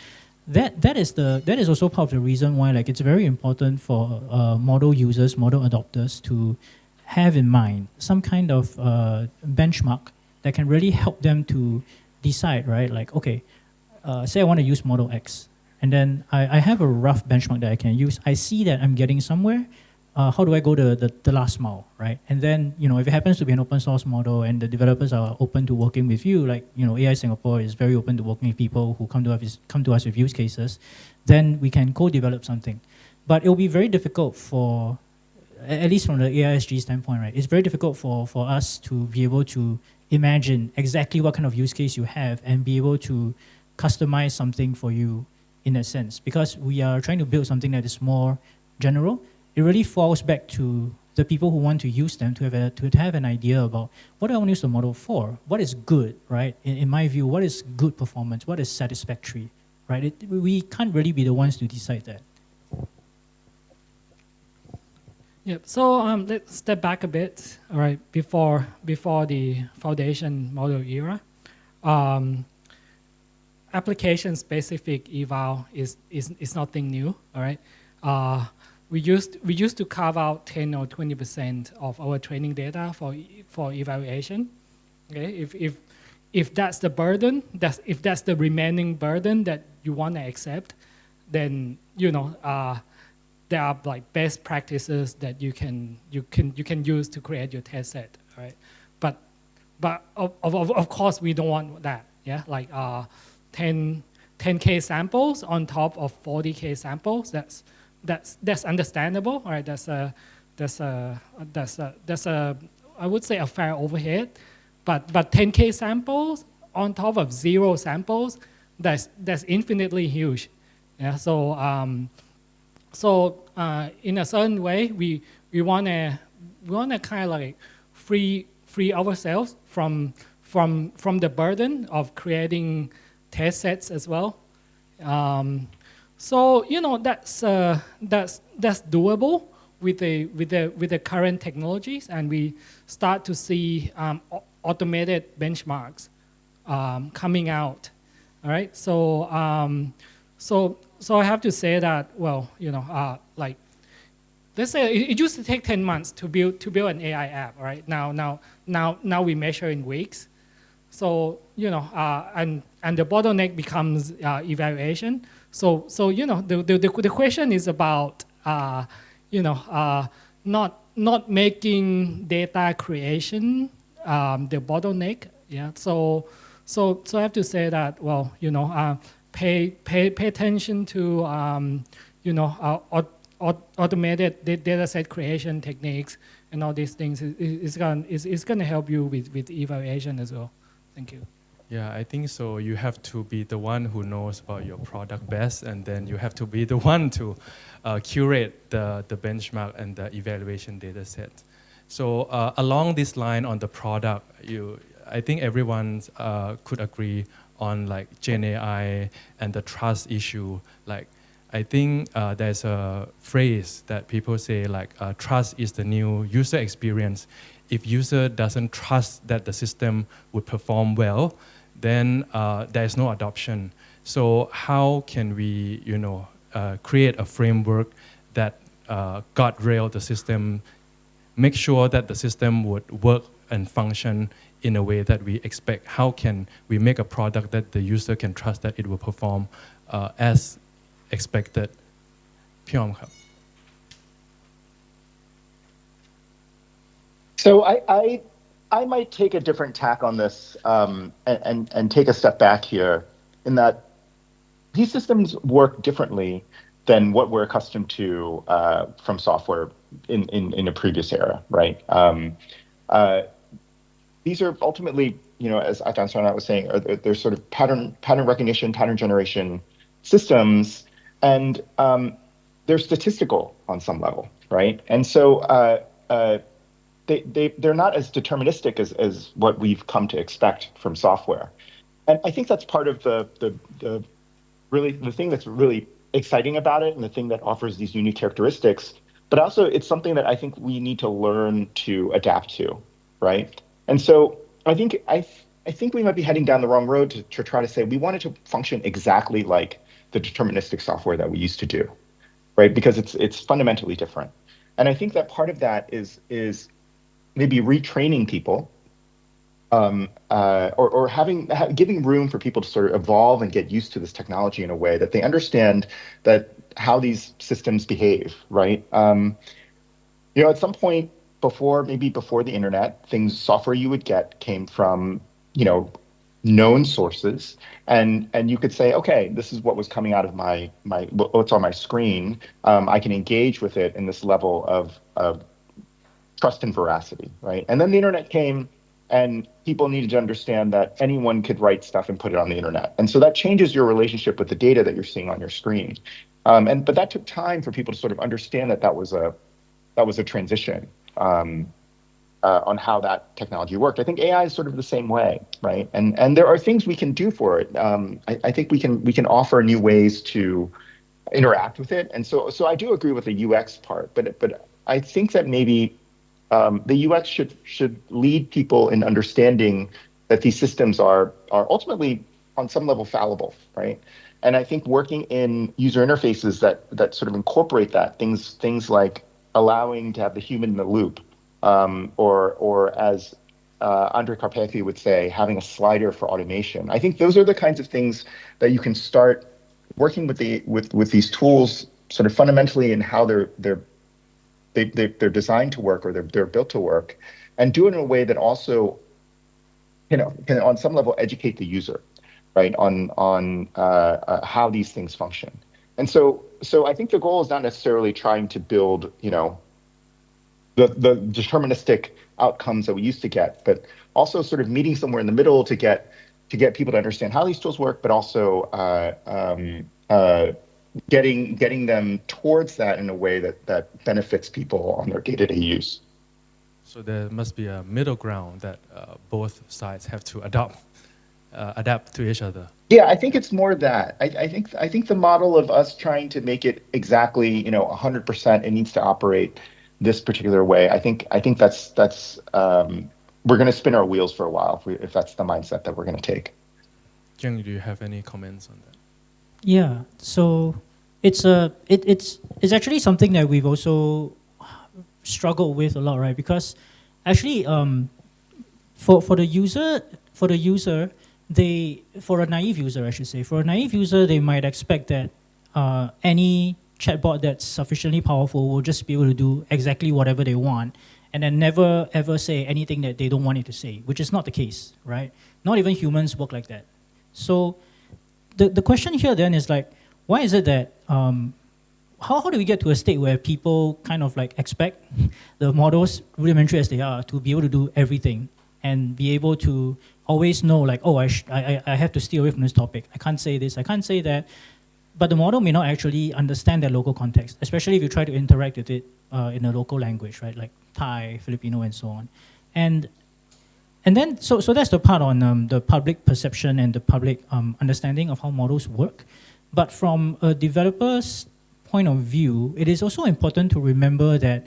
that is also part of the reason why like it's very important for model users, model adopters to have in mind some kind of benchmark that can really help them to decide, right? Like, okay, say I want to use model X, and then I have a rough benchmark that I can use. I see that I'm getting somewhere. How do I go the last mile, right? And then, you know, if it happens to be an open source model and the developers are open to working with you, like, you know, AI Singapore is very open to working with people who come to us with use cases, then we can co-develop something. But it will be very difficult for, at least from the AISG standpoint, right? It's very difficult for us to be able to imagine exactly what kind of use case you have and be able to customize something for you in that sense. Because we are trying to build something that is more general, it really falls back to the people who want to use them to have an idea about what do I want to use the model for? What is good, right? In my view, what is good performance? What is satisfactory, right? We can't really be the ones to decide that. Yep. So let's step back a bit. All right. Before the foundation model era, application-specific eval is nothing new. All right. We used to carve out 10 or 20% of our training data for evaluation. Okay. If that's the burden, if that's the remaining burden that you want to accept, then you know. There are like best practices that you can use to create your test set, right? But of course we don't want that, yeah. Like 10K samples on top of 40K samples. That's understandable, all right? That's a I would say a fair overhead, but 10K samples on top of 0 samples, that's infinitely huge, yeah. So in a certain way, we wanna kind of like free ourselves from the burden of creating test sets as well. So you know that's doable with the current technologies, and we start to see automated benchmarks coming out. All right, So I have to say that, well, you know, like, let's say it used to take 10 months to build an AI app, right? Now we measure in weeks. So, you know, and the bottleneck becomes evaluation. So you know, the question is about, you know, not making data creation the bottleneck. Yeah. So So I have to say that, well, pay attention to, automated data set creation techniques and all these things is going to help you with evaluation as well. Thank you. Yeah, I think so. You have to be the one who knows about your product best, and then you have to be the one to curate the benchmark and the evaluation data set. So along this line on the product, I think everyone could agree on like Gen AI and the trust issue. Like, I think there's a phrase that people say like trust is the new user experience. If user doesn't trust that the system would perform well, then there's no adoption. So how can we, create a framework that guardrail the system, make sure that the system would work and function in a way that we expect? How can we make a product that the user can trust that it will perform as expected? พี่ออมครับ So I might take a different tack on this and take a step back here, in that these systems work differently than what we're accustomed to from software in a previous era, right? These are ultimately, as Ajahn Sarana was saying, they're sort of pattern recognition, pattern generation systems, and they're statistical on some level, right? And so they're not as deterministic as what we've come to expect from software. And I think that's part of the thing that's really exciting about it, and the thing that offers these unique characteristics. But also, it's something that I think we need to learn to adapt to, right? And so I think we might be heading down the wrong road to try to say we want it to function exactly like the deterministic software that we used to do, right? Because it's fundamentally different. And I think that part of that is maybe retraining people, or giving room for people to sort of evolve and get used to this technology in a way that they understand that how these systems behave, right? At some point maybe before the internet, software you would get came from, known sources, and you could say, okay, this is what was coming out of what's on my screen. I can engage with it in this level of trust and veracity, right? And then the internet came, and people needed to understand that anyone could write stuff and put it on the internet. And so that changes your relationship with the data that you're seeing on your screen. But that took time for people to sort of understand that was a transition on how that technology worked. I think AI is sort of the same way, right? And there are things we can do for it. I think we can offer new ways to interact with it. And so I do agree with the UX part, but I think that maybe the UX should lead people in understanding that these systems are ultimately on some level fallible, right? And I think working in user interfaces that sort of incorporate that, things like allowing to have the human in the loop, or as Andre Karpathy would say, having a slider for automation. I think those are the kinds of things that you can start working with these tools sort of fundamentally in how they're designed to work, or they're built to work, and do it in a way that also, can on some level educate the user, right, on how these things function. And so I think the goal is not necessarily trying to build, the deterministic outcomes that we used to get, but also sort of meeting somewhere in the middle to get people to understand how these tools work, but also getting them towards that in a way that benefits people on their day-to-day use. So there must be a middle ground that both sides have to adapt to each other. Yeah, I think it's more that. I think the model of us trying to make it exactly 100% it needs to operate this particular way. I think that's we're going to spin our wheels for a while if that's the mindset that we're going to take. Jiangang, do you have any comments on that? Yeah, so it's actually something that we've also struggled with a lot, right? Because actually, for a naive user, I should say, they might expect that any chatbot that's sufficiently powerful will just be able to do exactly whatever they want, and then never ever say anything that they don't want it to say, which is not the case, right? Not even humans work like that. So the question here then is like, why is it that, how do we get to a state where people kind of like expect the models, rudimentary as they are, to be able to do everything and be able to always know like, oh, I have to stay away from this topic. I can't say this, I can't say that. But the model may not actually understand their local context, especially if you try to interact with it in a local language, right? Like Thai, Filipino, and so on. And then, so that's the part on the public perception and the public understanding of how models work. But from a developer's point of view, it is also important to remember that,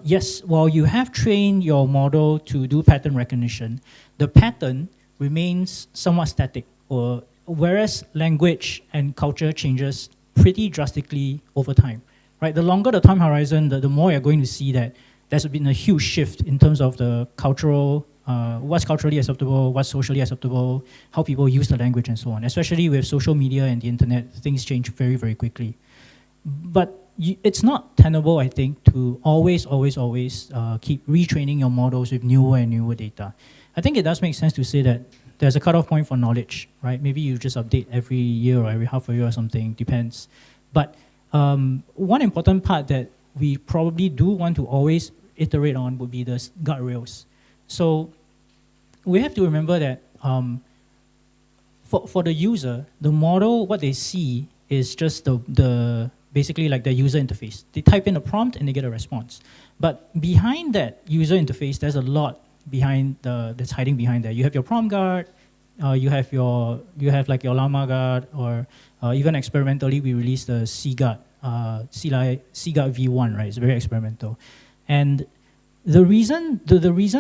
yes, while you have trained your model to do pattern recognition, the pattern remains somewhat static, or whereas language and culture changes pretty drastically over time, right? The longer the time horizon, the more you're going to see that there's been a huge shift in terms of the cultural, what's culturally acceptable, what's socially acceptable, how people use the language and so on. Especially with social media and the internet, things change very, very quickly. But it's not tenable, I think, to always keep retraining your models with newer and newer data. I think it does make sense to say that there's a cutoff point for knowledge, right? Maybe you just update every year or every half a year or something, depends. But one important part that we probably do want to always iterate on would be the guardrails. So we have to remember that for the user, the model, what they see is just the basically like the user interface. They type in a prompt and they get a response. But behind that user interface, there's a lot that's hiding behind that. You have your prompt guard, you have like your llama guard, or even experimentally we released the C-guard, C-guard V1, right? It's very experimental. And the reason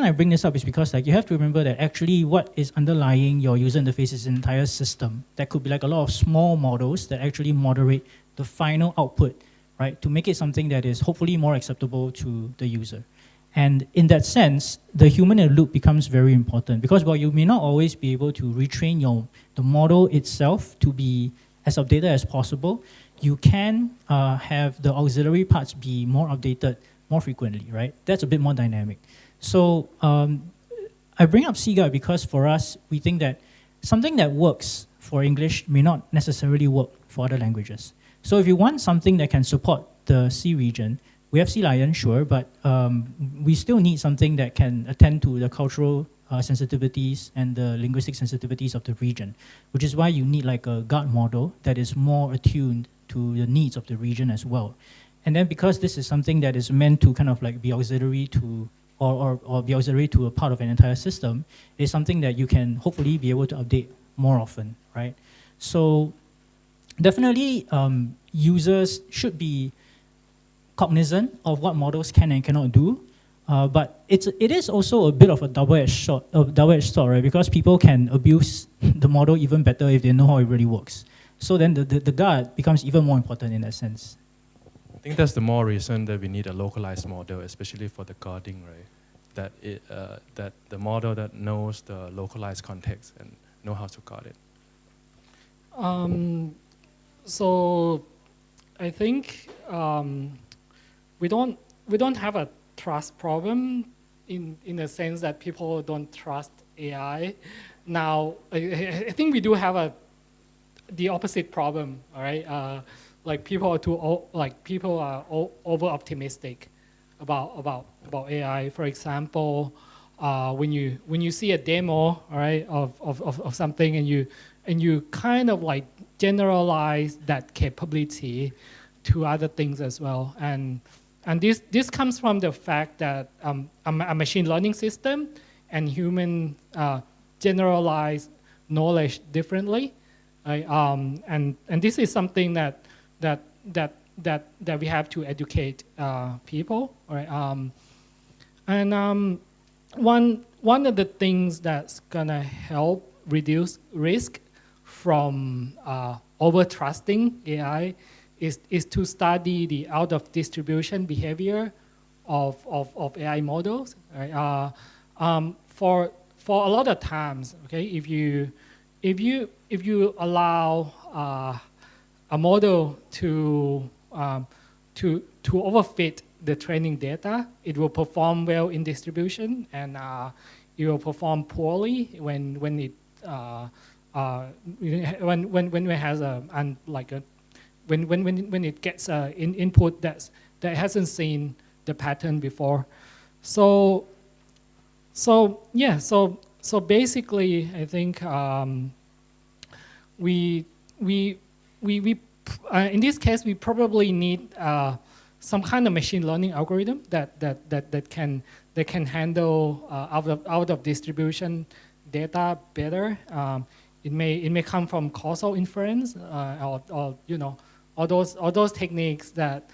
I bring this up is because like you have to remember that actually what is underlying your user interface is an entire system. That could be like a lot of small models that actually moderate the final output, right? To make it something that is hopefully more acceptable to the user. And in that sense, the human in the loop becomes very important because while you may not always be able to retrain the model itself to be as updated as possible, you can have the auxiliary parts be more updated more frequently, right? That's a bit more dynamic. So I bring up CGUT because for us, we think that something that works for English may not necessarily work for other languages. So if you want something that can support the C region, we have Sea Lion, sure, but we still need something that can attend to the cultural sensitivities and the linguistic sensitivities of the region, which is why you need like a guard model that is more attuned to the needs of the region as well. And then because this is something that is meant to kind of like be auxiliary to, or be auxiliary to a part of an entire system, it's something that you can hopefully be able to update more often, right? So definitely users should be cognizant of what models can and cannot do, but it is also a bit of a double-edged sword, right? Because people can abuse the model even better if they know how it really works. So then the guard becomes even more important in that sense. I think that's the more reason that we need a localized model, especially for the guarding, right? That the model that knows the localized context and know how to guard it. So I think we don't have a trust problem in the sense that people don't trust AI. Now I think we do have the opposite problem, all right? Like people are over optimistic about AI. For example, when you see a demo, all right, of something and you kind of like generalize that capability to other things as well. And this comes from the fact that a machine learning system and human generalize knowledge differently. Right? And this is something that we have to educate people. Right? And one of the things that's gonna help reduce risk from over trusting AI is to study the out of distribution behavior of AI models. Right? For a lot of times, okay, if you allow a model to overfit the training data, it will perform well in distribution, and it will perform poorly when it when it has when it gets input that hasn't seen the pattern before. So basically, I think we in this case we probably need some kind of machine learning algorithm that can handle out of distribution data better. It may come from causal inference or you know all those techniques that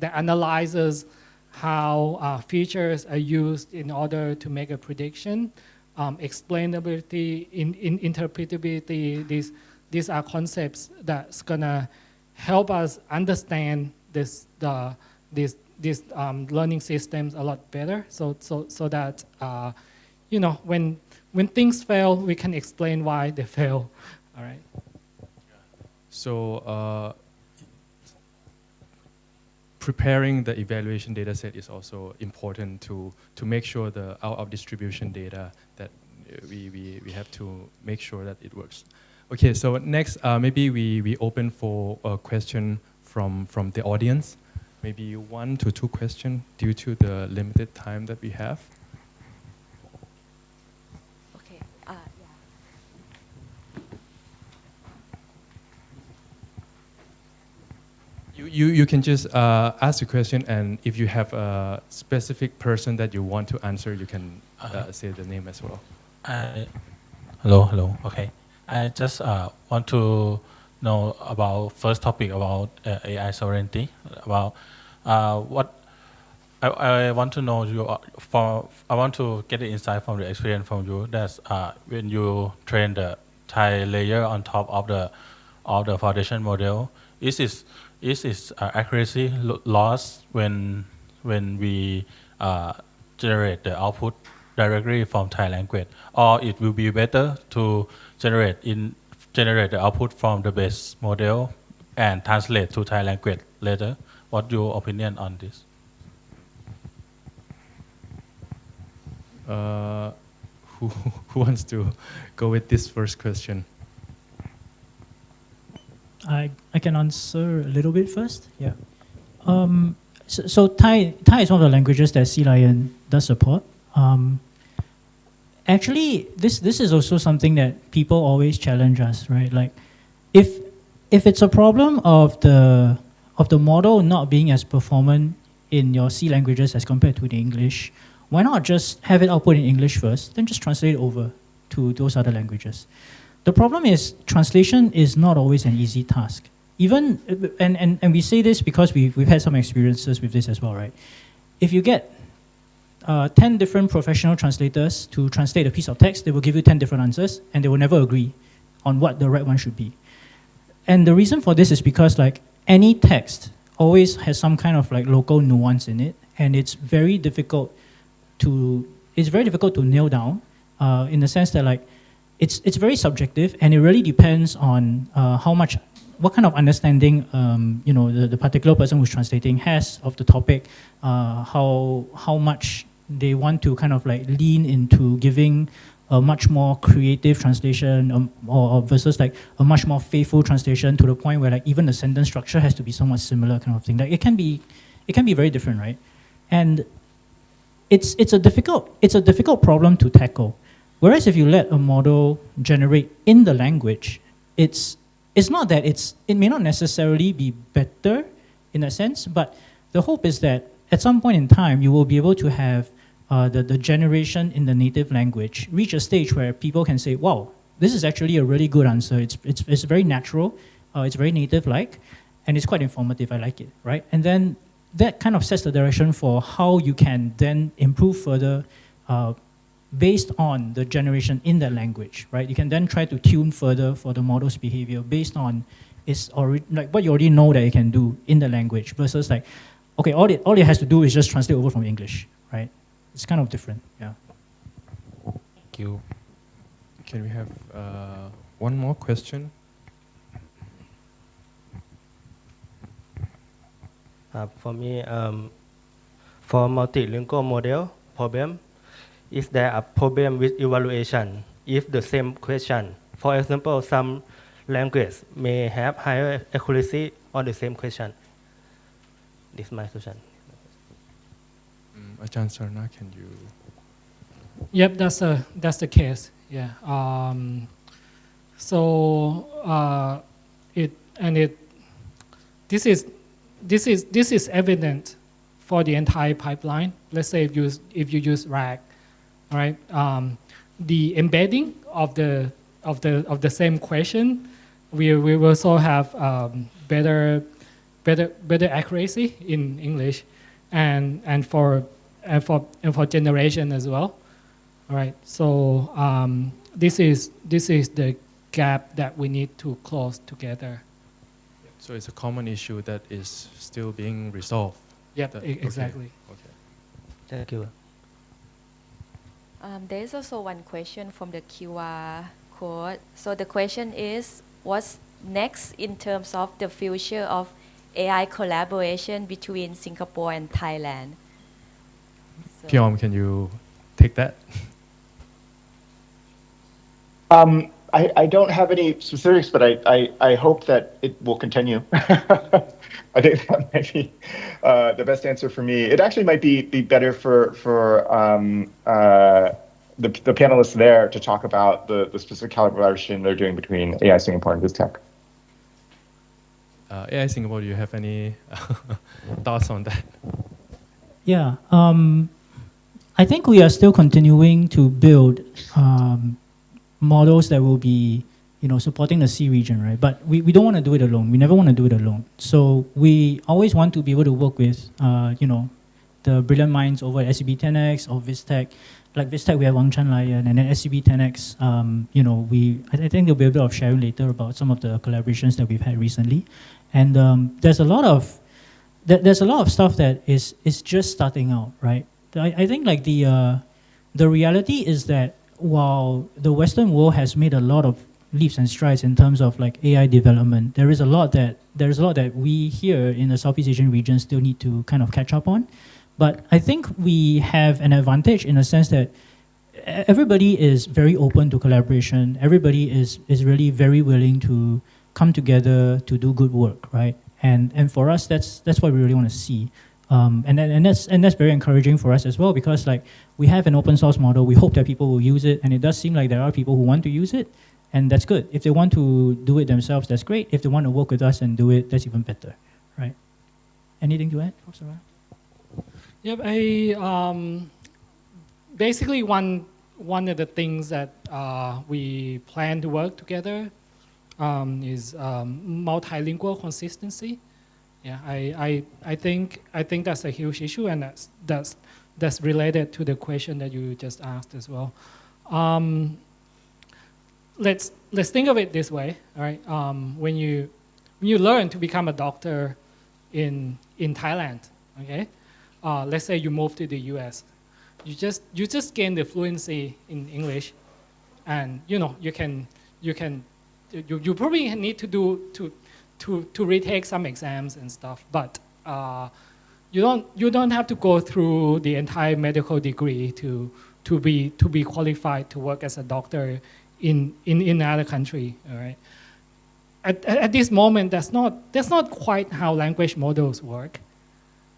analyzes how features are used in order to make a prediction, explainability, interpretability. These are concepts that's gonna help us understand these learning systems a lot better. So that you know when things fail, we can explain why they fail. All right. So preparing the evaluation data set is also important to make sure the out of distribution data that we have to make sure that it works. Okay, so next maybe we open for a question from the audience. Maybe 1 to 2 questions due to the limited time that we have. Okay. You can just ask the question, and if you have a specific person that you want to answer, you can say the name as well. Hello. Okay. I just want to know about first topic about AI sovereignty. About what I want to know I want to get the insight from the experience from you. That's when you train the Thai layer on top of the foundation model. Is its accuracy lost when we generate the output directly from Thai language, or it will be better to generate the output from the base model and translate to Thai language later? What's your opinion on this? Who wants to go with this first question? I can answer a little bit first. Yeah. So Thai is one of the languages that Sea Lion does support. Actually, this is also something that people always challenge us, right? Like, if it's a problem of the model not being as performant in your C languages as compared to the English, why not just have it output in English first, then just translate it over to those other languages? The problem is translation is not always an easy task. Even and we say this because we've had some experiences with this as well, right? If you get 10 different professional translators to translate a piece of text, they will give you 10 different answers, and they will never agree on what the right one should be. And the reason for this is because like any text always has some kind of like local nuance in it, and it's very difficult to nail down in the sense that like it's very subjective, and it really depends on what kind of understanding the particular person who's translating has of the topic, how much they want to kind of like lean into giving a much more creative translation or versus like a much more faithful translation to the point where like even the sentence structure has to be somewhat similar kind of thing. Like it can be very different, right? And it's a difficult problem to tackle. Whereas if you let a model generate in the language, it's not that it may not necessarily be better in a sense, but the hope is that at some point in time you will be able to have the generation in the native language reach a stage where people can say, wow, this is actually a really good answer. It's very natural, it's very native-like, and it's quite informative. I like it, right? And then that kind of sets the direction for how you can then improve further based on the generation in that language, right? You can then try to tune further for the model's behavior based on like what you already know that it can do in the language versus like, okay, all it has to do is just translate over from English, right? It's kind of different, yeah. Thank you. Can we have one more question? For me, for multilingual model problem, is there a problem with evaluation if the same question, for example, some language may have higher accuracy on the same question? This is my question. Ajahn Sarana, can you? Yep, that's the case. Yeah. This is evident for the entire pipeline. Let's say if you use RAG, right? The embedding of the same question, we also have better accuracy in English, and for generation as well. All right. So this is the gap that we need to close together. So it's a common issue that is still being resolved. Yeah, exactly. Okay. Thank you. There is also one question from the QR code. So the question is, what's next in terms of the future of AI collaboration between Singapore and Thailand? So Pyom, can you take that? I don't have any specifics, but I hope that it will continue. I think that might be the best answer for me. It actually might be better for the panelists there to talk about the specific collaboration they're doing between AI Singapore and VISTEC. AI Singapore, do you have any thoughts on that? Yeah, I think we are still continuing to build models that will be, supporting the C region, right? But we don't want to do it alone. We never want to do it alone. So we always want to be able to work with, the brilliant minds over at SCB 10X or VISTEC. Like VISTEC, we have Wang Chan Lion, and then SCB 10X, I think there'll be a bit of sharing later about some of the collaborations that we've had recently. And there's a lot of stuff that is just starting out, right? I think like the reality is that while the Western world has made a lot of leaps and strides in terms of like AI development, there's a lot that we here in the Southeast Asian region still need to kind of catch up on. But I think we have an advantage in a sense that everybody is very open to collaboration. Everybody is really very willing to come together to do good work, right? And for us, that's what we really want to see. And that's very encouraging for us as well, because like we have an open source model. We hope that people will use it, and it does seem like there are people who want to use it, and that's good. If they want to do it themselves, that's great. If they want to work with us and do it, that's even better, right? Anything to add, Sarana? Yep. Basically one of the things that we plan to work together is multilingual consistency. Yeah, I think that's a huge issue, and that's related to the question that you just asked as well. Let's think of it this way, all right? When you learn to become a doctor in Thailand, okay? Let's say you move to the U.S. You just gain the fluency in English, and you probably need to do to retake some exams and stuff, but you don't have to go through the entire medical degree to be qualified to work as a doctor in another country. All right. At this moment, that's not quite how language models work.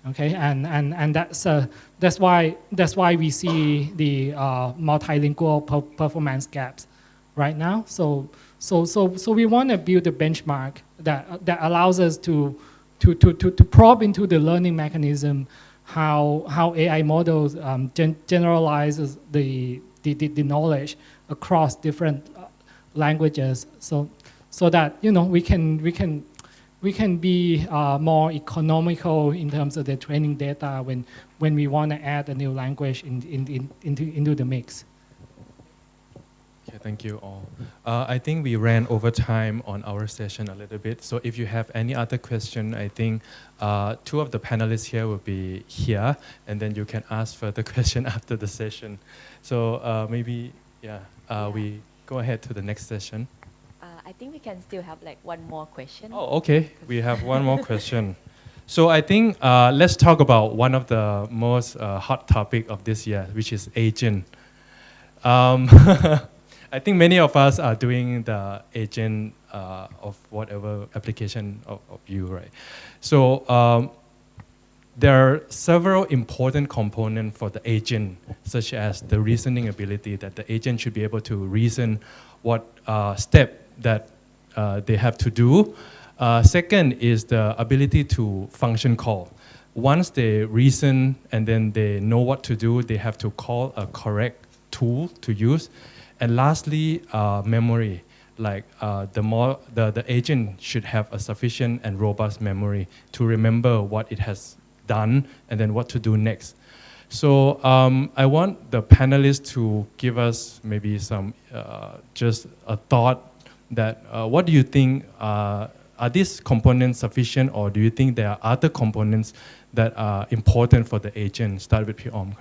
Okay, and that's why we see the multilingual performance gaps right now. So we want to build a benchmark that allows us to probe into the learning mechanism, how AI models generalizes the knowledge across different languages, so that we can be more economical in terms of the training data when we want to add a new language into the mix. Okay, thank you all. I think we ran over time on our session a little bit. So if you have any other question, I think two of the panelists here will be here, and then you can ask further question after the session. So we go ahead to the next session. I think we can still have like one more question. Oh, okay. We have one more question. So I think let's talk about one of the most hot topic of this year, which is agent, I think many of us are doing the agent of whatever application of you, right? So there are several important components for the agent, such as the reasoning ability, that the agent should be able to reason what step that they have to do. Second is the ability to function call. Once they reason and then they know what to do, they have to call a correct tool to use. And lastly, memory. Like the agent should have a sufficient and robust memory to remember what it has done and then what to do next. So I want the panelists to give us maybe some just a thought that what do you think are these components sufficient, or do you think there are other components that are important for the agent? Start with P. Om.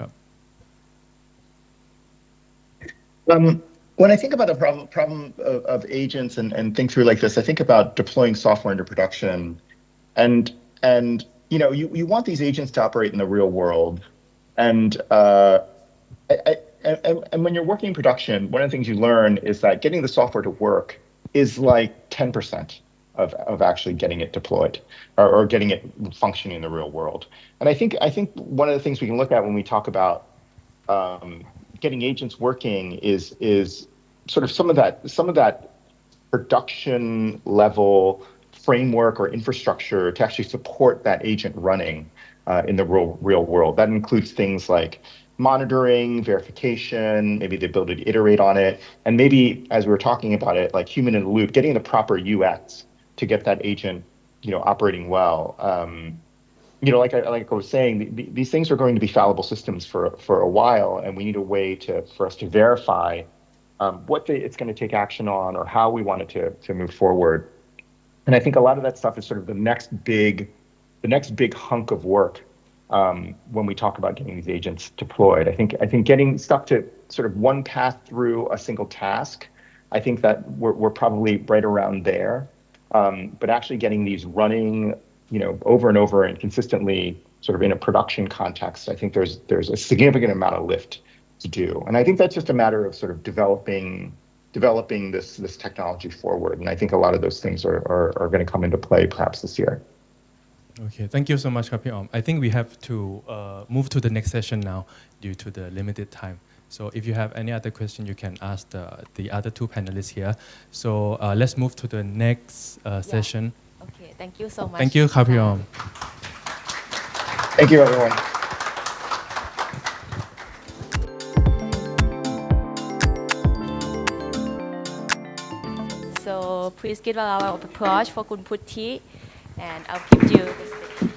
When I think about the problem of agents and think through like this, I think about deploying software into production, and you know, you want these agents to operate in the real world, and when you're working in production, one of the things you learn is that getting the software to work is like 10% of actually getting it deployed or getting it functioning in the real world. And I think one of the things we can look at when we talk about getting agents working is sort of some of that production level framework or infrastructure to actually support that agent running in the real world. That includes things like monitoring, verification, maybe the ability to iterate on it, and maybe, as we were talking about it, like human in the loop, getting the proper UX to get that agent, you know, operating well. You know, like I was saying, these things are going to be fallible systems for a while, and we need a way for us to verify what it's going to take action on or how we want it to move forward. And I think a lot of that stuff is sort of the next big hunk of work when we talk about getting these agents deployed. I think getting stuck to sort of one path through a single task, I think that we're probably right around there. But actually getting these running, you know, over and over and consistently sort of in a production context, I think there's a significant amount of lift to do. And I think that's just a matter of sort of developing this technology forward. And I think a lot of those things are going to come into play perhaps this year. Okay, thank you so much, Kapi Om. I think we have to move to the next session now due to the limited time. So if you have any other question, you can ask the other two panelists here. So let's move to the next session. Okay, thank you so much. Thank you, Kapi Om. Thank you, everyone. So please give a round of applause for Kun Putti, and I'll give you the stage.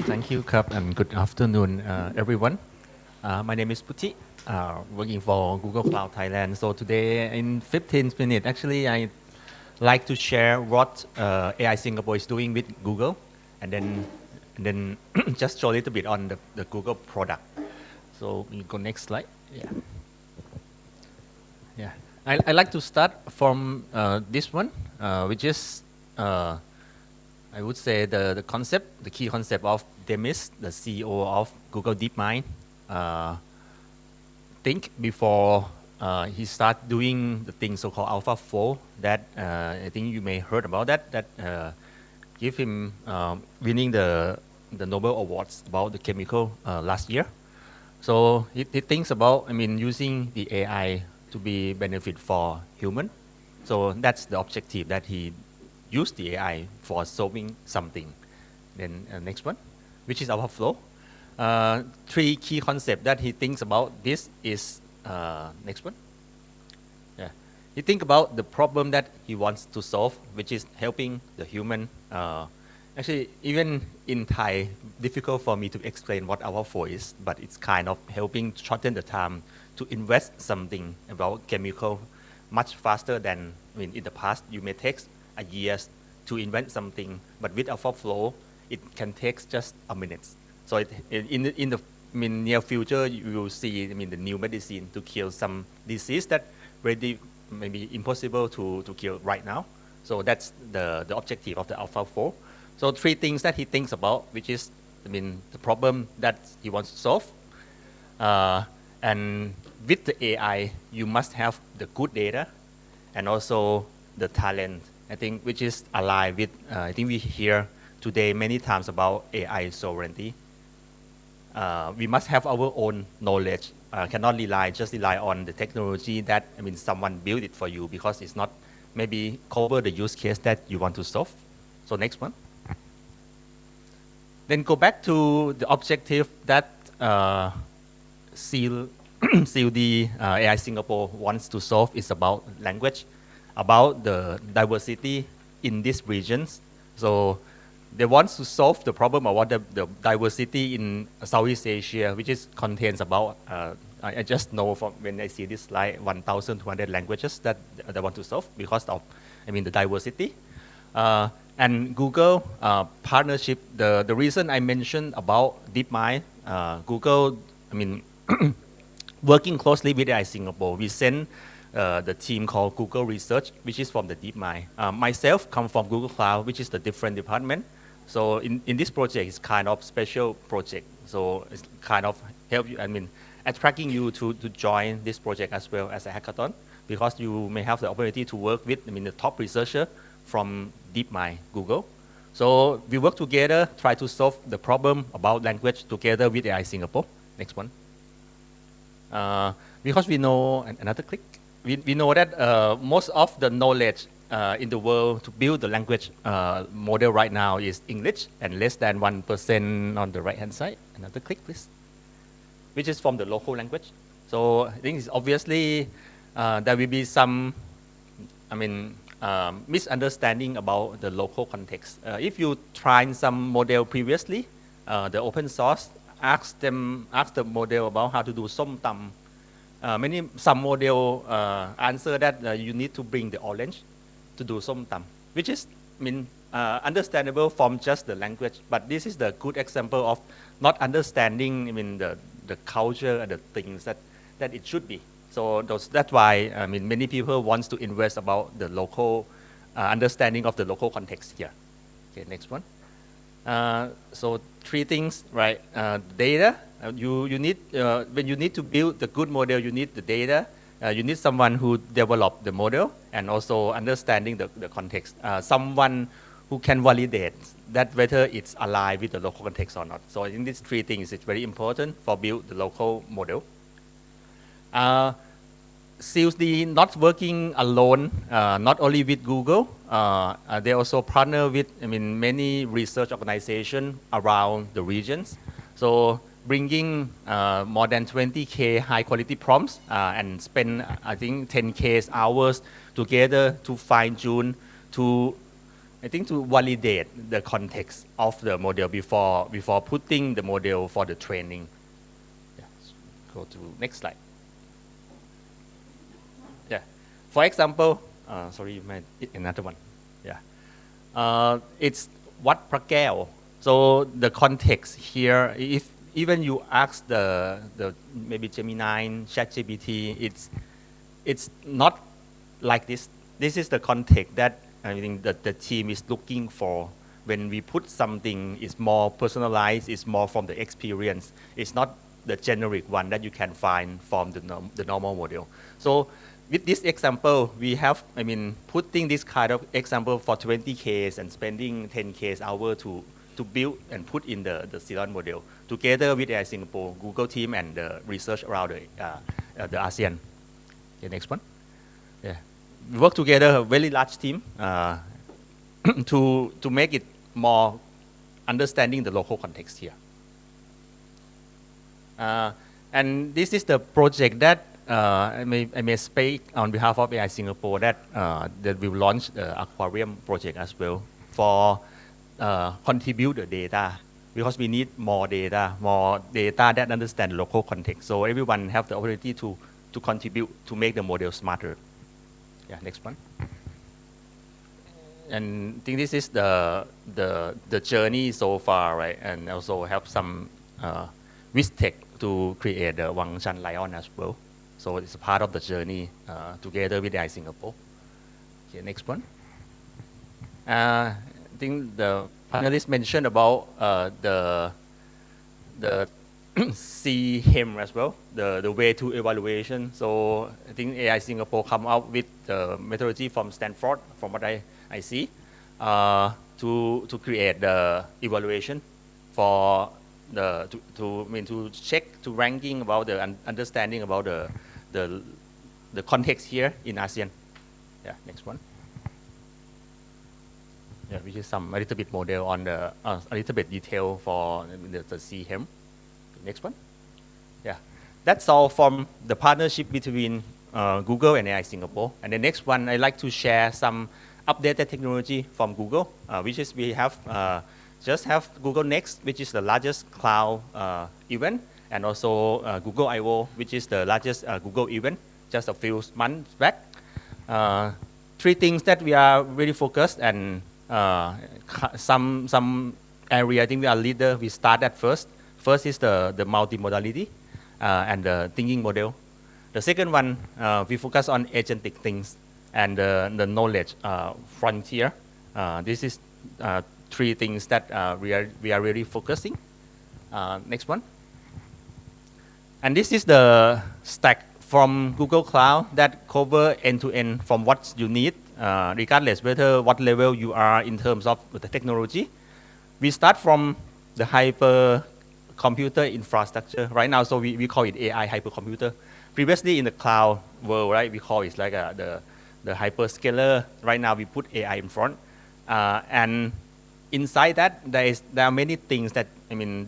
Thank you, Kap, and good afternoon, everyone. My name is Putti, working for Google Cloud Thailand. So today, in 15 minutes, actually, I like to share what AI Singapore is doing with Google, and then just show a little bit on the Google product. So you go next slide. Yeah. I like to start from this one, which is I would say the concept, the key concept of Demis, the CEO of Google DeepMind, think before he start doing the thing so-called AlphaFold that I think you may heard about that give him winning the Nobel Awards about the chemical last year. So he thinks about, using the AI to be benefit for human. So that's the objective that he used the AI for solving something. Then next one, which is AlphaFlow. Three key concepts that he thinks about this is next one. Yeah, he think about the problem that he wants to solve, which is helping the human. Actually, even in Thai, difficult for me to explain what AlphaFlow is, but it's kind of helping to shorten the time to invest something about chemical much faster than in the past. You may take a years to invent something, but with AlphaFlow, it can take just a minute. So in the near future, you will see the new medicine to kill some disease that really maybe impossible to kill right now. So that's the objective of the AlphaFlow. So three things that he thinks about, which is the problem that he wants to solve. And with the AI, you must have the good data and also the talent, I think, which is aligned with, I think we hear today many times about AI sovereignty. We must have our own knowledge, cannot just rely on the technology that, I mean, someone built it for you, because it's not maybe cover the use case that you want to solve. So next one. Then go back to the objective that CLD AI Singapore wants to solve is about language, about the diversity in these regions. So they want to solve the problem about the diversity in Southeast Asia, which is contains about, I just know from when I see this slide, 1,200 languages that they want to solve because of, I mean, the diversity. And Google partnership, the reason I mentioned about DeepMind, Google, I mean, working closely with AI Singapore, we send the team called Google Research, which is from the DeepMind. Myself come from Google Cloud, which is the different department. So in this project, it's kind of special project. So it's kind of help you, I mean, attracting you to join this project as well as a hackathon, because you may have the opportunity to work with, I mean, the top researcher from DeepMind, Google. So we work together, try to solve the problem about language together with AI Singapore. Next one. Because we know, another click, we know that most of the knowledge in the world to build the language model right now is English, and less than 1% on the right-hand side. Another click, please. Which is from the local language. So I think it's obviously there will be some, I mean, misunderstanding about the local context. If you tried some model previously, the open source, ask the model about how to do som tam. Some model answer that you need to bring the orange to do som tam, which is, I mean, understandable from just the language. But this is the good example of not understanding, I mean, the culture and the things that it should be. So that's why, I mean, many people want to invest about the local understanding of the local context here. Okay, next one. So three things, right? Data. You need when you need to build the good model, you need the data. You need someone who developed the model and also understanding the context. Someone who can validate that whether it's aligned with the local context or not. So I think these three things is very important for build the local model. CLD not working alone, not only with Google, they also partner with, I mean, many research organizations around the regions. So bringing more than 20K high quality prompts and spend, I think, 10K hours together to fine tune, to validate the context of the model before putting the model for the training. Yeah. Go to next slide. Yeah. For example, sorry, you might another one. Yeah. It's what Prakel. So the context here, if even you ask the maybe Gemini, ChatGPT, it's not like this. This is the context that I think that the team is looking for. When we put something, it's more personalized, it's more from the experience. It's not the generic one that you can find from the normal model. So with this example, we have, I mean, putting this kind of example for 20K and spending 10K hour to build and put in the Sikharin model together with AI Singapore, Google team, and the research around the ASEAN. Okay, next one. Yeah. We work together, a very large team, to make it more understanding the local context here. And this is the project that I may speak on behalf of AI Singapore that we will launch the aquarium project as well for contribute the data, because we need more data that understand the local context. So everyone have the opportunity to contribute to make the model smarter. Yeah, next one. And I think this is the journey so far, right? And also have some VISTEC to create the Wangshan Lion as well. So it's a part of the journey together with AI Singapore. Okay, next one. I think the panelists mentioned about the see him as well, the way to evaluation. So I think AI Singapore come out with the methodology from Stanford, from what I see, to create the evaluation for the to check, to ranking about the understanding about the context here in ASEAN. Yeah, next one. Yeah, which is some a little bit model on the a little bit detail for the CHEM. Next one. Yeah, that's all from the partnership between Google and AI Singapore. And the next one, I'd like to share some updated technology from Google, which is we have just have Google Next, which is the largest cloud event, and also Google I/O, which is the largest Google event, just a few months back. Three things that we are really focused, and some area I think we are leader. We start at first. First is the multimodality and the thinking model. The second one, we focus on agentic things and the knowledge frontier. This is three things that we are really focusing. Next one. And this is the stack from Google Cloud that cover end-to-end from what you need, regardless whether what level you are in terms of the technology. We start from the hypercomputer infrastructure right now, so we call it AI hypercomputer. Previously in the cloud world, right, we call it like the hyperscaler. Right now we put AI in front, and inside that there are many things that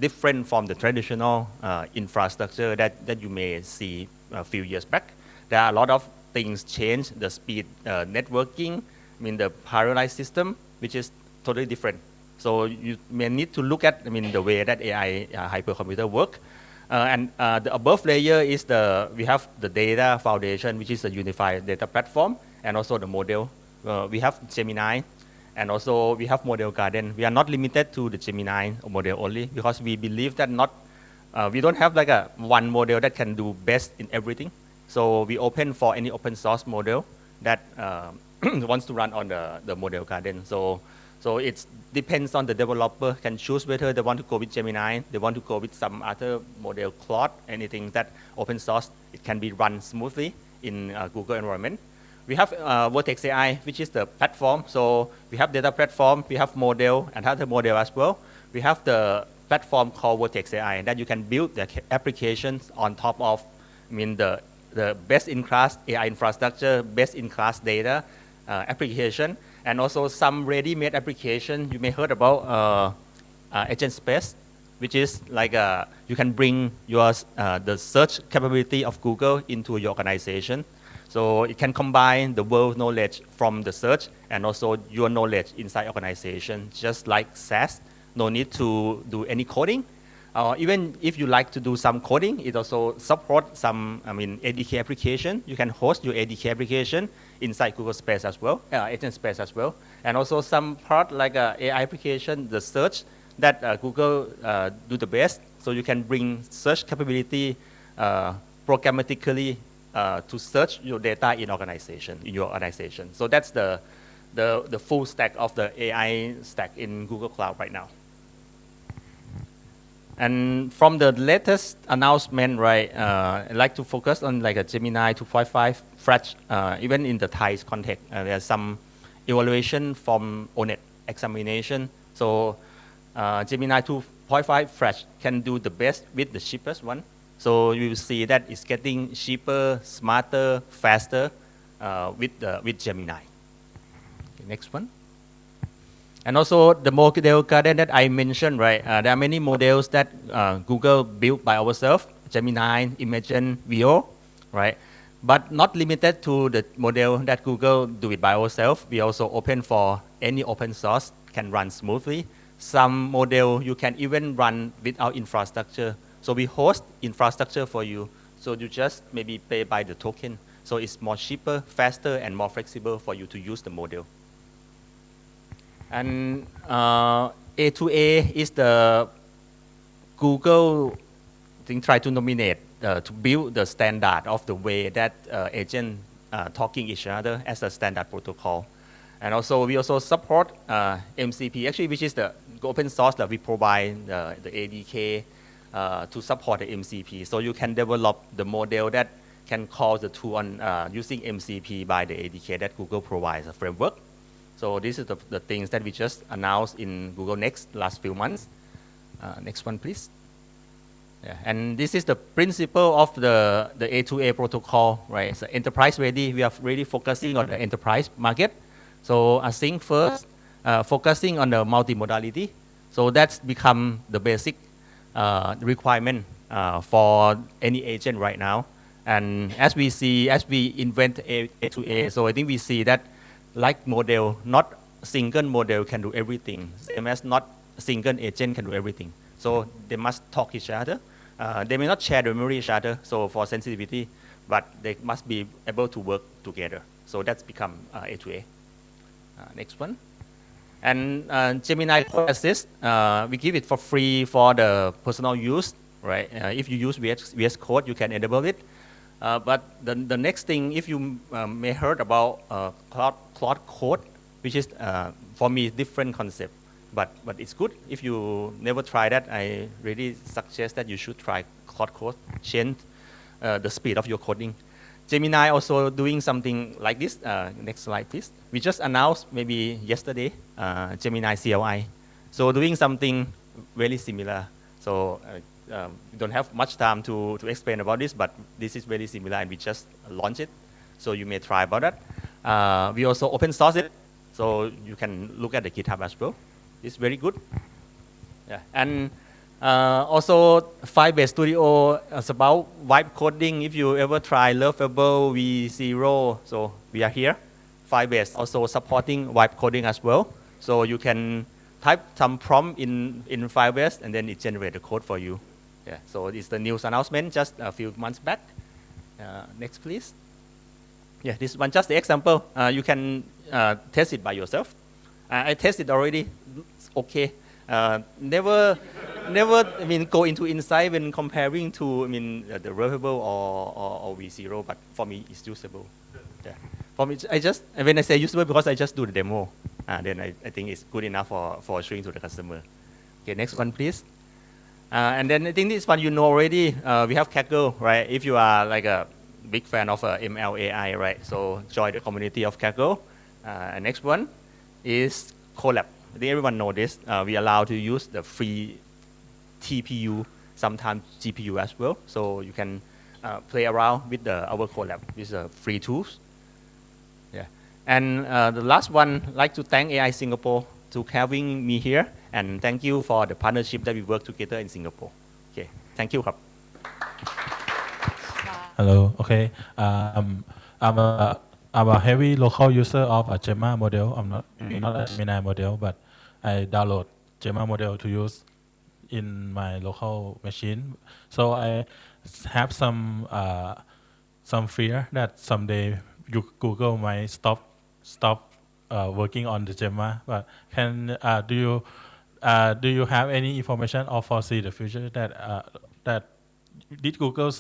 different from the traditional infrastructure that you may see a few years back. There are a lot of things change. The speed, networking, the parallelized system, which is totally different. So you may need to look at the way that AI hypercomputer work. And the above layer is we have the data foundation, which is the unified data platform, and also the model. We have Gemini, and also we have Model Garden. We are not limited to the Gemini model only, because we believe that we don't have like one model that can do best in everything. So we open for any open source model that wants to run on the Model Garden. So it depends on the developer can choose whether they want to go with Gemini, they want to go with some other model, Claude, anything that open source, it can be run smoothly in Google environment. We have Vertex AI, which is the platform. So we have data platform, we have model, and other model as well. We have the platform called Vertex AI that you can build the applications on top of the best-in-class AI infrastructure, best-in-class data application, and also some ready-made application. You may heard about Agent Space, which is like you can bring the search capability of Google into your organization. So it can combine the world knowledge from the search and also your knowledge inside organization, just like SAS. No need to do any coding. Even if you like to do some coding, it also supports some ADK application. You can host your ADK application inside Google Space as well, Agent Space as well. And also some part like AI application, the search that Google do the best. So you can bring search capability programmatically to search your data in your organization. So that's the full stack of the AI stack in Google Cloud right now. And from the latest announcement, right, I'd like to focus on like a Gemini 2.5 fresh, even in the Thai context. There's some evaluation from ONET examination. So Gemini 2.5 fresh can do the best with the cheapest one. So you will see that it's getting cheaper, smarter, faster with Gemini. Okay, next one. And also the model garden that I mentioned, right? There are many models that Google built by ourselves, Gemini, Imagen, Veo, right? But not limited to the model that Google do it by ourselves. We also open for any open source, can run smoothly. Some model you can even run without infrastructure. So we host infrastructure for you. So you just maybe pay by the token. So it's more cheaper, faster, and more flexible for you to use the model. And A2A is the Google try to nominate to build the standard of the way that agents talking each other as a standard protocol. And also we also support MCP, actually, which is the open source that we provide the ADK to support the MCP. So you can develop the model that can call the tool on using MCP by the ADK that Google provides a framework. So this is the things that we just announced in Google Next last few months. Next one, please. Yeah, and this is the principle of the A2A protocol, right? So enterprise ready, we are really focusing on the enterprise market. So I think first, focusing on the multimodality. So that's become the basic requirement for any agent right now. And as we invent A2A, so I think we see that like model, not single model can do everything. Same as not single agent can do everything. So they must talk each other. They may not share the memory each other, so for sensitivity, but they must be able to work together. So that's become A2A. Next one. And Gemini Code Assist, we give it for free for the personal use, right? If you use VS Code, you can enable it. But the next thing, if you may heard about Claude Code, which is for me different concept, but it's good. If you never try that, I really suggest that you should try Claude Code, change the speed of your coding. Gemini also doing something like this. Next slide, please. We just announced maybe yesterday Gemini CLI. So doing something very similar. So we don't have much time to explain about this, but this is very similar and we just launched it. So you may try about that. We also open source it. So you can look at the GitHub as well. It's very good. Yeah. And also Firebase Studio is about vibe coding. If you ever try Lovable V0, so we are here. Firebase also supporting vibe coding as well. So you can type some prompt in Firebase and then it generates the code for you. Yeah, so it's the news announcement just a few months back. Next, please. Yeah, this one just the example. You can test it by yourself. I tested already. It's okay. Never. I mean, go into insight when comparing to the Lovable or V0. But for me, it's usable. Yeah. For me, when I say usable because I just do the demo. Then I think it's good enough for showing to the customer. Okay, next one, please. And then I think this one you know already. We have Kaggle, right? If you are like a big fan of ML AI, right? So join the community of Kaggle. And next one is Colab. I think everyone know this. We allow to use the free TPU, sometimes GPU as well. So you can play around with our Colab. These are free tools. Yeah. And the last one, I'd like to thank AI Singapore to having me here. And thank you for the partnership that we work together in Singapore. Okay, thank you. Hello. Okay. I'm a heavy local user of a Gemma model. I'm not a Gemini model, but I download Gemma model to use in my local machine. So I have some fear that someday Google might stop working on the Gemma. But do you have any information or foresee the future that did Google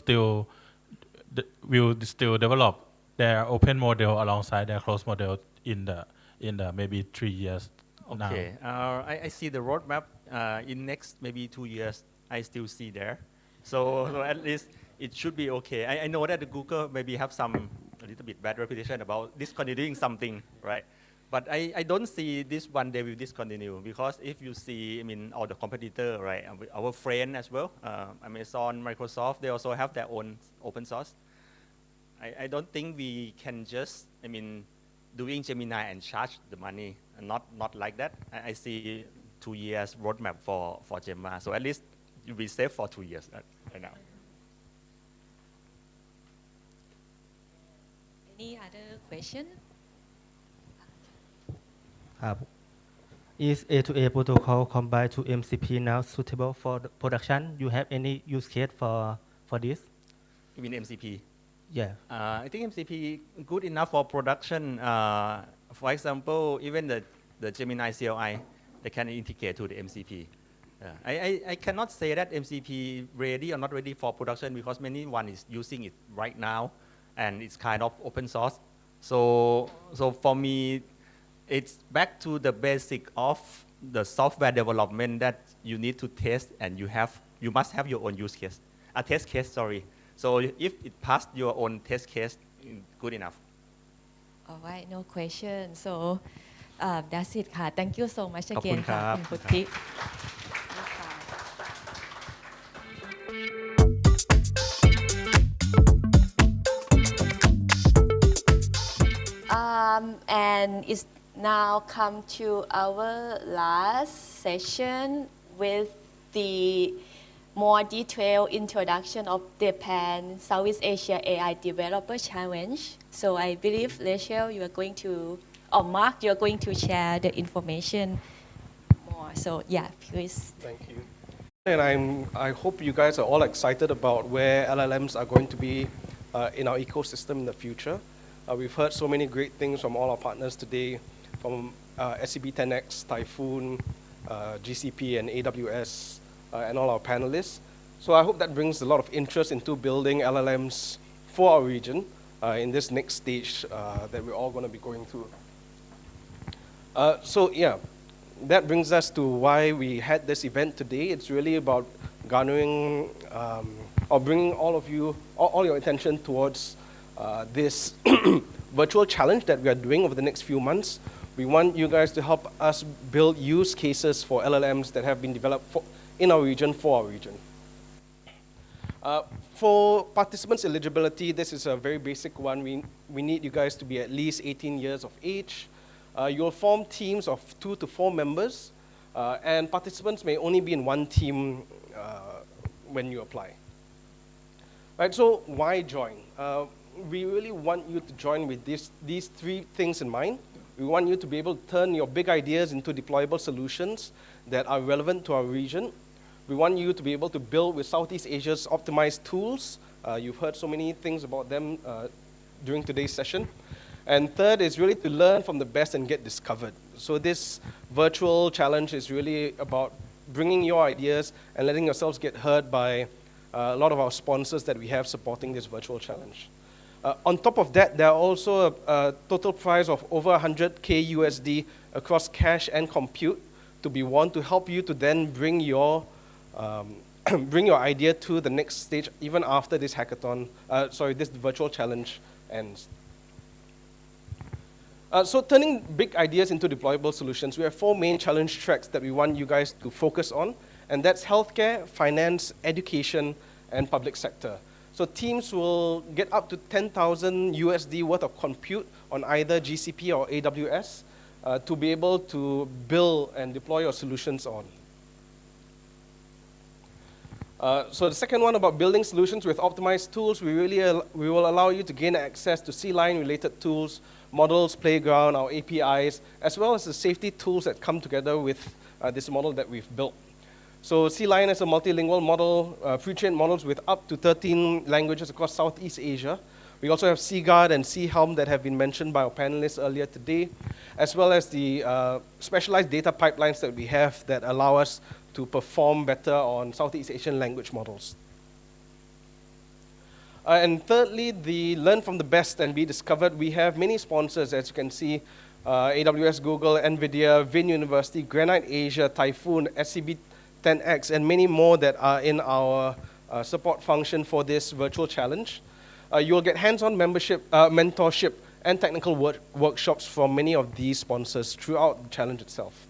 will still develop their open model alongside their closed model in the maybe 3 years now? Okay, I see the roadmap in next maybe 2 years. I still see there, so at least it should be okay. I know that the Google maybe have a little bit bad reputation about discontinuing something, right? But I don't see this one they will discontinue because if you see, all the competitor, right, our friend as well, Amazon, Microsoft, they also have their own open source. I don't think we can just, doing Gemini and charge the money, not like that. I see 2 years roadmap for Gemma, so at least you'll be safe for 2 years right now. Any other question? Is A2A protocol combined to MCP now suitable for the production? You have any use case for this? You mean MCP? Yeah. I think MCP good enough for production. For example, even the Gemini CLI, they can integrate to the MCP. I cannot say that MCP ready or not ready for production because many one is using it right now, and it's kind of open source. So for me, it's back to the basic of the software development that you need to test, and you must have your own use case, a test case, sorry. So if it passed your own test case, good enough. All right, no question. So that's it ค่ะ Thank you so much ขอบคุณ again ครั ค่ะ บ คุณพุทธิ and it's now come to our last session with the more detailed introduction of Japan Southeast Asia AI Developer Challenge. So I believe Rachel, you are going to, or Mark, you are going to share the information more. So yeah, please. Thank you. And I hope you guys are all excited about where LLMs are going to be in our ecosystem in the future. We've heard so many great things from all our partners today, from SCB 10X, Typhoon, GCP and AWS, and all our panelists. So I hope that brings a lot of interest into building LLMs for our region in this next stage that we're all going to be going through. So yeah, that brings us to why we had this event today. It's really about garnering or bringing all of you, all your attention towards this virtual challenge that we are doing over the next few months. We want you guys to help us build use cases for LLMs that have been developed in our region for our region. For participants' eligibility, this is a very basic one. We need you guys to be at least 18 years of age. You'll form teams of 2 to 4 members, and participants may only be in one team when you apply. Right, so why join? We really want you to join with these 3 things in mind. We want you to be able to turn your big ideas into deployable solutions that are relevant to our region. We want you to be able to build with Southeast Asia's optimized tools. You've heard so many things about them during today's session. And third is really to learn from the best and get discovered. So this virtual challenge is really about bringing your ideas and letting yourselves get heard by a lot of our sponsors that we have supporting this virtual challenge. On top of that, there are also a total prize of over 100K USD across cash and compute to be won to help you to then bring your idea to the next stage even after this hackathon, this virtual challenge ends. So turning big ideas into deployable solutions, we have 4 main challenge tracks that we want you guys to focus on, and that's healthcare, finance, education, and public sector. So teams will get up to 10,000 USD worth of compute on either GCP or AWS to be able to build and deploy your solutions on. So the second one about building solutions with optimized tools, we will allow you to gain access to C-line related tools, models, playground, our APIs, as well as the safety tools that come together with this model that we've built. So C-line is a multilingual model, pre-trained models with up to 13 languages across Southeast Asia. We also have Seaguard and Sea-Helm that have been mentioned by our panelists earlier today, as well as the specialized data pipelines that we have that allow us to perform better on Southeast Asian language models. And thirdly, the learn from the best and be discovered. We have many sponsors, as you can see, AWS, Google, NVIDIA, Vin University, Granite Asia, Typhoon, SCB 10X, and many more that are in our support function for this virtual challenge. You'll get hands-on membership, mentorship, and technical workshops from many of these sponsors throughout the challenge itself.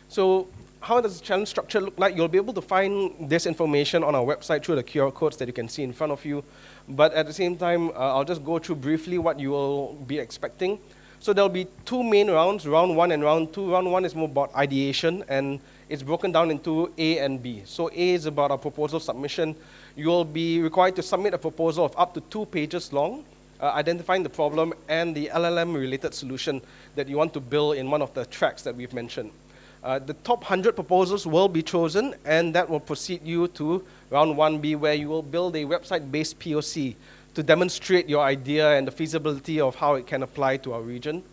So how does the challenge structure look like? You'll be able to find this information on our website through the QR codes that you can see in front of you. But at the same time, I'll just go through briefly what you will be expecting. So there'll be 2 main rounds, round 1 and round 2. Round 1 is more about ideation, and it's broken down into A and B. So A is about our proposal submission. You'll be required to submit a proposal of up to 2 pages long, identifying the problem and the LLM-related solution that you want to build in one of the tracks that we've mentioned. The top 100 proposals will be chosen, and that will proceed you to round 1B, where you will build a website-based POC to demonstrate your idea and the feasibility of how it can apply to our region.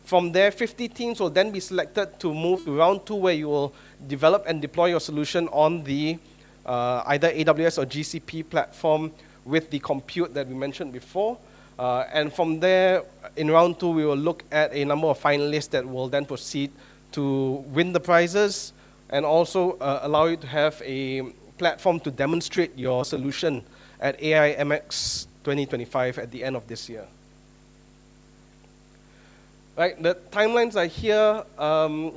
From there, 50 teams will then be selected to move to round 2, where you will develop and deploy your solution on the either AWS or GCP platform with the compute that we mentioned before. And from there, in round 2, we will look at a number of finalists that will then proceed to win the prizes, and also allow you to have a platform to demonstrate your solution at AI MX 2025 at the end of this year. Right, the timelines are here.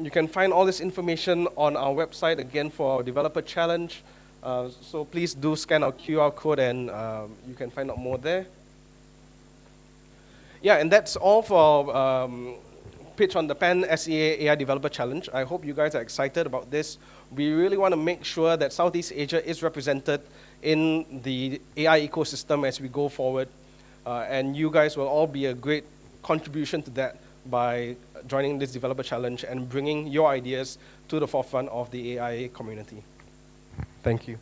You can find all this information on our website, again, for our developer challenge. So please do scan our QR code and you can find out more there. Yeah, and that's all for our pitch on the Pan SEA AI Developer Challenge. I hope you guys are excited about this. We really want to make sure that Southeast Asia is represented in the AI ecosystem as we go forward. And you guys will all be a great contribution to that by joining this developer challenge and bringing your ideas to the forefront of the AI community. Thank you.